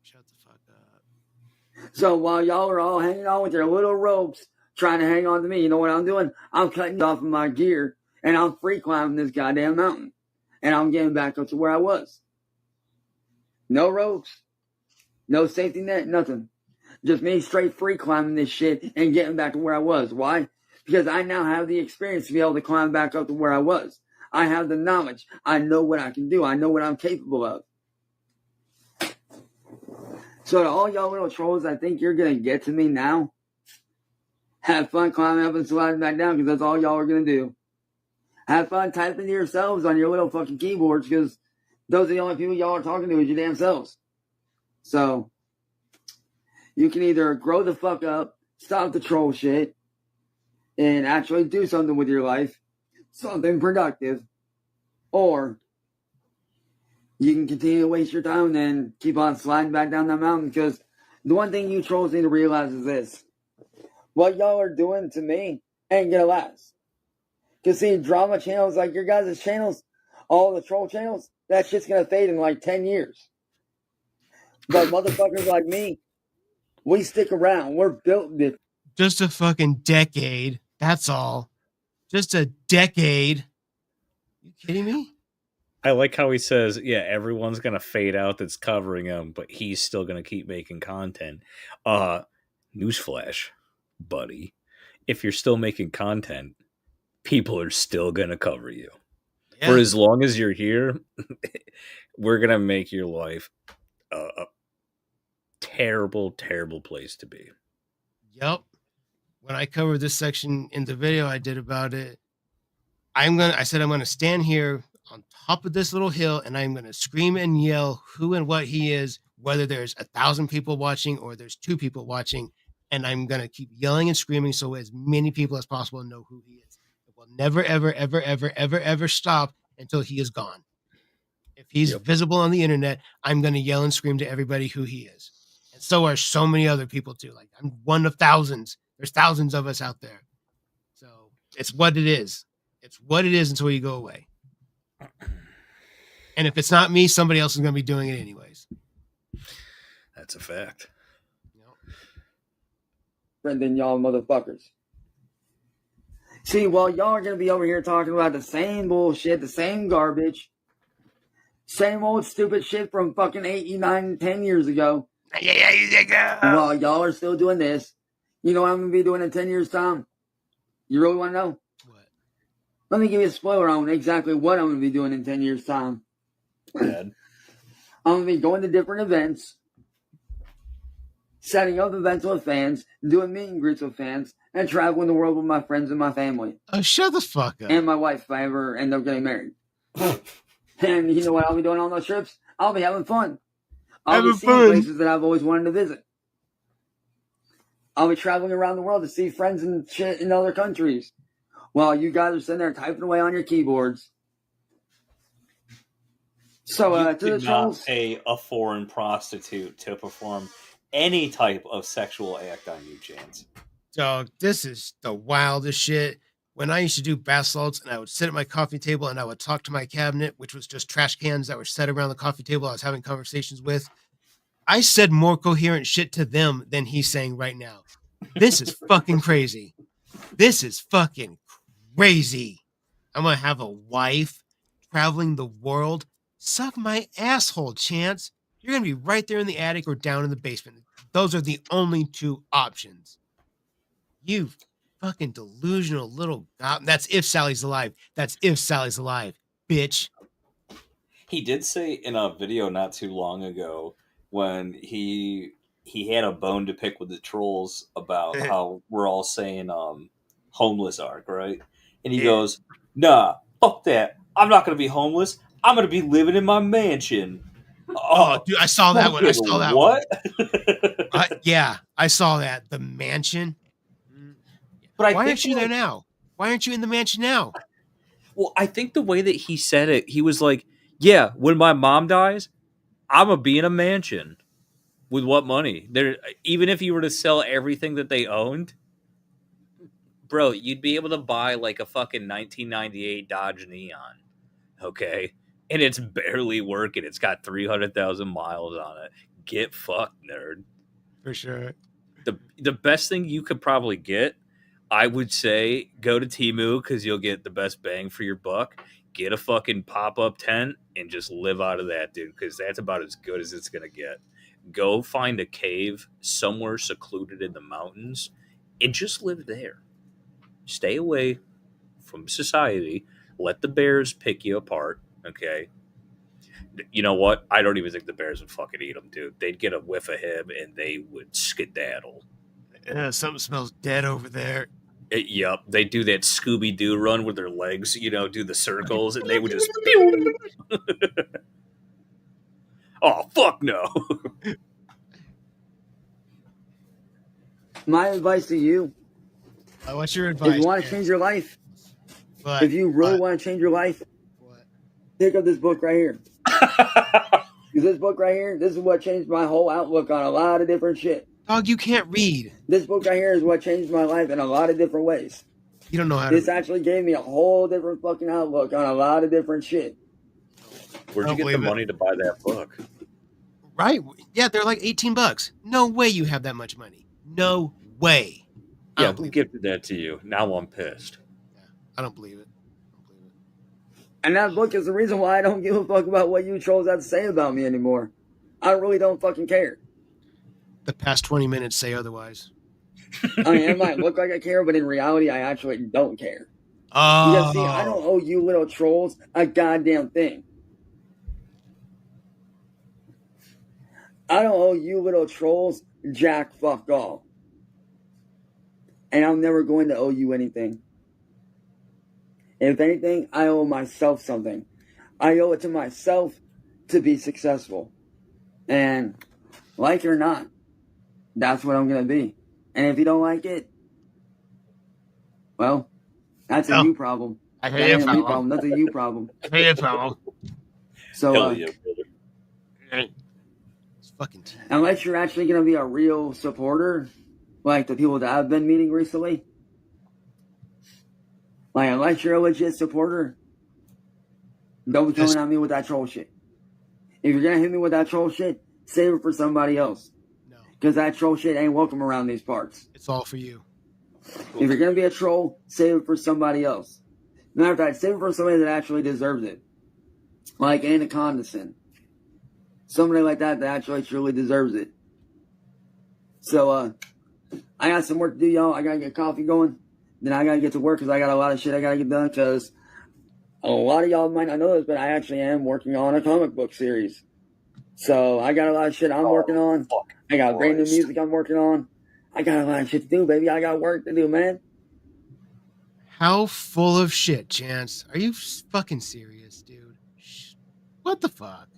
Shut the fuck up. So while y'all are all hanging on with your little ropes, trying to hang on to me, you know what I'm doing? I'm cutting off of my gear and I'm free climbing this goddamn mountain. And I'm getting back up to where I was. No ropes, no safety net, nothing. Just me straight free climbing this shit and getting back to where I was. Why? Because I now have the experience to be able to climb back up to where I was. I have the knowledge. I know what I can do. I know what I'm capable of. So to all y'all little trolls, I think you're going to get to me now. Have fun climbing up and sliding back down because that's all y'all are going to do. Have fun typing to yourselves on your little fucking keyboards because those are the only people y'all are talking to is your damn selves. So you can either grow the fuck up, stop the troll shit, and actually do something with your life, something productive, or you can continue to waste your time and then keep on sliding back down that mountain because the one thing you trolls need to realize is this. What y'all are doing to me ain't gonna last. Because see, drama channels like your guys' channels, all the troll channels, that shit's gonna fade in like 10 years. But motherfuckers like me, we stick around. We're built different. Just a fucking decade. That's all. Just a decade. You kidding me? I like how he says, yeah, everyone's going to fade out that's covering him, but he's still going to keep making content. Newsflash, buddy. If you're still making content, people are still going to cover you. Yeah. For as long as you're here, we're going to make your life a terrible, terrible place to be. Yep. When I covered this section in the video I did about it, I said I'm going to stand here on top of this little hill and I'm going to scream and yell who and what he is, whether there's 1,000 people watching or there's 2 people watching. And I'm going to keep yelling and screaming so as many people as possible know who he is. It will never, ever, ever, ever, ever, ever stop until he is gone. If he's visible on the internet, I'm going to yell and scream to everybody who he is. And so are so many other people too. Like I'm one of thousands. There's thousands of us out there. So it's what it is. It's what it is until you go away. And if it's not me, somebody else is going to be doing it anyways. That's a fact. Than y'all motherfuckers. See, while y'all are going to be over here talking about the same bullshit, the same garbage, same old stupid shit from fucking 8, 9, 10 years ago. While y'all are still doing this, you know what I'm going to be doing in 10 years' time? You really want to know? What? Let me give you a spoiler on exactly what I'm going to be doing in 10 years' time. Dad. I'm going to be going to different events, setting up events with fans, doing meet and greets with fans, and traveling the world with my friends and my family. Oh, shut the fuck up. And my wife, if I ever end up getting married. And you know what I'll be doing on those trips? I'll be having fun. I'll be seeing places that I've always wanted to visit. I'll be traveling around the world to see friends and shit in other countries. While you guys are sitting there typing away on your keyboards. So, you to the could trolls, not pay a foreign prostitute to perform any type of sexual act on you, Chance. Dog, this is the wildest shit. When I used to do bath salts and I would sit at my coffee table and I would talk to my cabinet, which was just trash cans that were set around the coffee table I was having conversations with, I said more coherent shit to them than he's saying right now. This is fucking crazy. This is fucking crazy. I'm going to have a wife traveling the world. Suck my asshole, Chance. You're going to be right there in the attic or down in the basement. Those are the only 2 options. You fucking delusional little goblin. That's if Sally's alive. That's if Sally's alive, bitch. He did say in a video not too long ago when he had a bone to pick with the trolls about how we're all saying homeless arc, right? And he goes, nah, fuck that. I'm not going to be homeless. I'm going to be living in my mansion. Oh, dude, I saw that one. I saw that what? one. Yeah, I saw that. The mansion. But Why aren't you there now? Why aren't you in the mansion now? Well, I think the way that he said it, he was like, "Yeah, when my mom dies, I'm gonna be in a mansion." With what money? There, even if you were to sell everything that they owned, bro, you'd be able to buy like a fucking 1998 Dodge Neon, okay? And it's barely working. It's got 300,000 miles on it. Get fucked, nerd. For sure. The best thing you could probably get, I would say, go to Temu because you'll get the best bang for your buck. Get a fucking pop-up tent and just live out of that, dude, because that's about as good as it's gonna get. Go find a cave somewhere secluded in the mountains and just live there. Stay away from society. Let the bears pick you apart, okay? You know what? I don't even think the bears would fucking eat him, dude. They'd get a whiff of him and they would skedaddle. Something smells dead over there. Yep, they do that Scooby-Doo run with their legs, do the circles, and they would just... Oh, fuck no. My advice to you, What's your advice? if you want to man? change your life, What? if you really What? want to change your life, What? pick up this book right here. Because this book right here, this is what changed my whole outlook on a lot of different shit. Dog, you can't read. This book right here is what changed my life in a lot of different ways. You don't know how to This read. actually gave me a whole different fucking outlook on a lot of different shit. Where'd you get the money to buy that book? Right? Yeah, they're like $18. No way you have that much money. No way. I Yeah, don't who believe it. gifted that to you? Now I'm pissed. I don't believe it. And that book is the reason why I don't give a fuck about what you trolls have to say about me anymore. I really don't fucking care. The past 20 minutes say otherwise. I mean, it might look like I care, but in reality, I actually don't care. Oh. Because, see, I don't owe you little trolls a goddamn thing. I don't owe you little trolls jack fuck all. And I'm never going to owe you anything. If anything, I owe myself something. I owe it to myself to be successful. And like it or not, that's what I'm going to be. And if you don't like it, well, that's a you problem. I That hear ain't you, a me fellow. problem. That's a you problem. I hear you, fellow. So, Hell yeah, brother. It's fucking tea. unless you're actually going to be a real supporter, like the people that I've been meeting recently, like unless you're a legit supporter, don't be coming at me with that troll shit. If you're going to hit me with that troll shit, save it for somebody else. No, Because that troll shit ain't welcome around these parts. it's all for you. If you're going to be a troll, save it for somebody else. Matter of fact, save it for somebody that actually deserves it. Like Anacondason. Somebody like that actually truly deserves it. So, I got some work to do, y'all. I got to get coffee going. Then I got to get to work because I got a lot of shit I got to get done because a lot of y'all might not know this, but I actually am working on a comic book series. So I got a lot of shit I'm working on. I got brand new music I'm working on. I got a lot of shit to do, baby. I got work to do, man. How full of shit, Chance? Are you fucking serious, dude? What the fuck?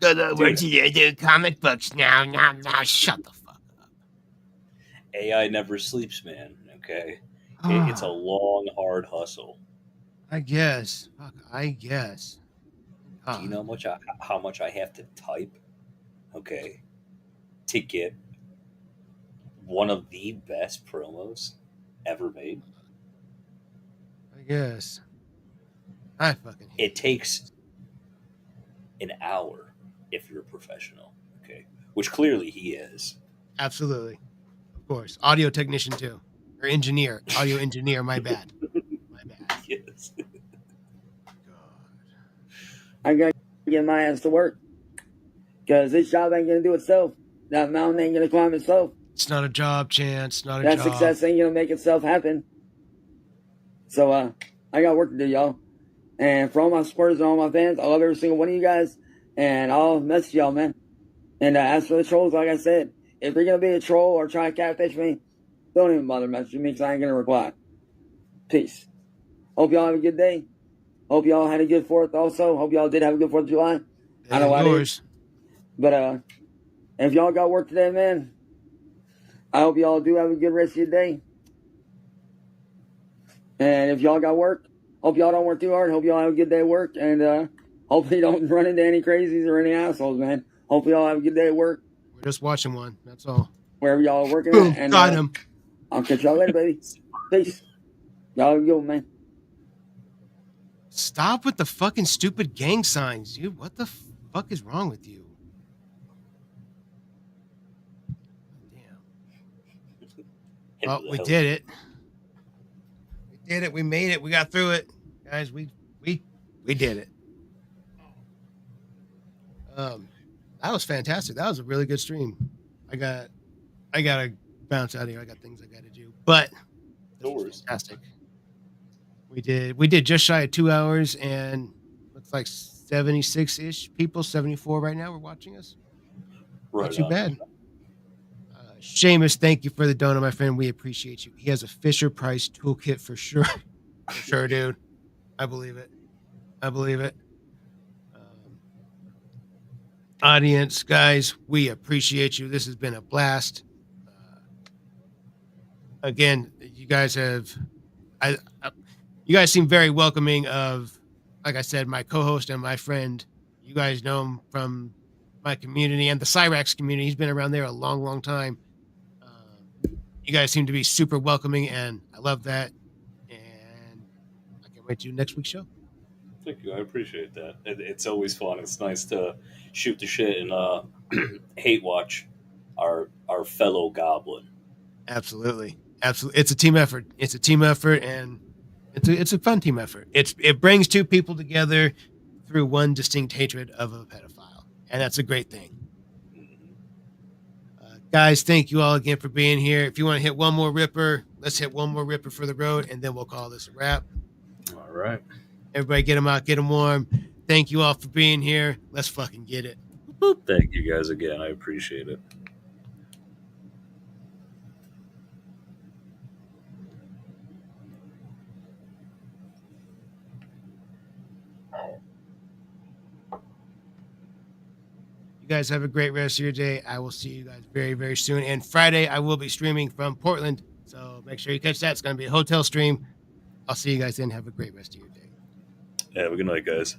We're doing comic books now. Now, shut the fuck up. AI never sleeps, man. Okay, Ah. it's a long, hard hustle. I guess. Fuck, I guess. Do you know how much I have to type? Okay, to get one of the best promos ever made. I guess. I fucking hate It takes an hour if you're a professional. Okay, which clearly he is. Absolutely. Of course. Audio technician, too. Or engineer. Audio engineer. My bad. My bad. Yes. I got to get my ass to work. Because this job ain't going to do itself. That mountain ain't going to climb itself. It's not a job, Chance. Not a That job. success ain't going to make itself happen. So, I got work to do, y'all. And for all my supporters and all my fans, I love every single one of you guys. And I'll message y'all, man. And as for the trolls, like I said, if you're going to be a troll or try to catfish me, don't even bother messaging me because I ain't going to reply. Peace. Hope y'all have a good day. Hope y'all had a good 4th also. Hope y'all did have a good 4th of July. I know I did. Yours. But if y'all got work today, man, I hope y'all do have a good rest of your day. And if y'all got work, hope y'all don't work too hard. Hope y'all have a good day at work. And hopefully you don't run into any crazies or any assholes, man. Hope y'all have a good day at work. We're just watching one. That's all. Wherever y'all are working Boom. at. And Got him. I'll catch y'all later, baby. Peace. Y'all have a good one, man. Stop with the fucking stupid gang signs, dude. What the fuck is wrong with you? Damn. Well, we did it. We did it. We made it. We got through it, guys. We did it. That was fantastic. That was a really good stream. I gotta bounce out of here. I got things I gotta do. But No worries. Fantastic. We did just shy of 2 hours, and looks like 76-ish people, 74 right now. We're watching us. Right Not too on. bad. Seamus, thank you for the donor, my friend. We appreciate you. He has a Fisher Price toolkit for sure. For sure, dude. I believe it. Audience, guys, we appreciate you. This has been a blast. Again, you guys seem very welcoming of, like I said, my co-host and my friend. You guys know him from my community and the Cyrax community. He's been around there a long, long time. You guys seem to be super welcoming, and I love that. And I can't wait to do next week's show. Thank you. I appreciate that. It's always fun. It's nice to shoot the shit and hate watch our fellow Goblin. Absolutely. It's a team effort. And it's a fun team effort. It brings two people together through one distinct hatred of a pedophile, and that's a great thing. Guys, thank you all again for being here. If you want to hit one more Ripper, let's hit one more Ripper for the road, and then we'll call this a wrap. All right. Everybody get them out, get them warm. Thank you all for being here. Let's fucking get it. Thank you guys again. I appreciate it. You guys have a great rest of your day. I will see you guys very, very soon. And Friday, I will be streaming from Portland. So make sure you catch that. It's going to be a hotel stream. I'll see you guys then. Have a great rest of your day. Have a good night, guys.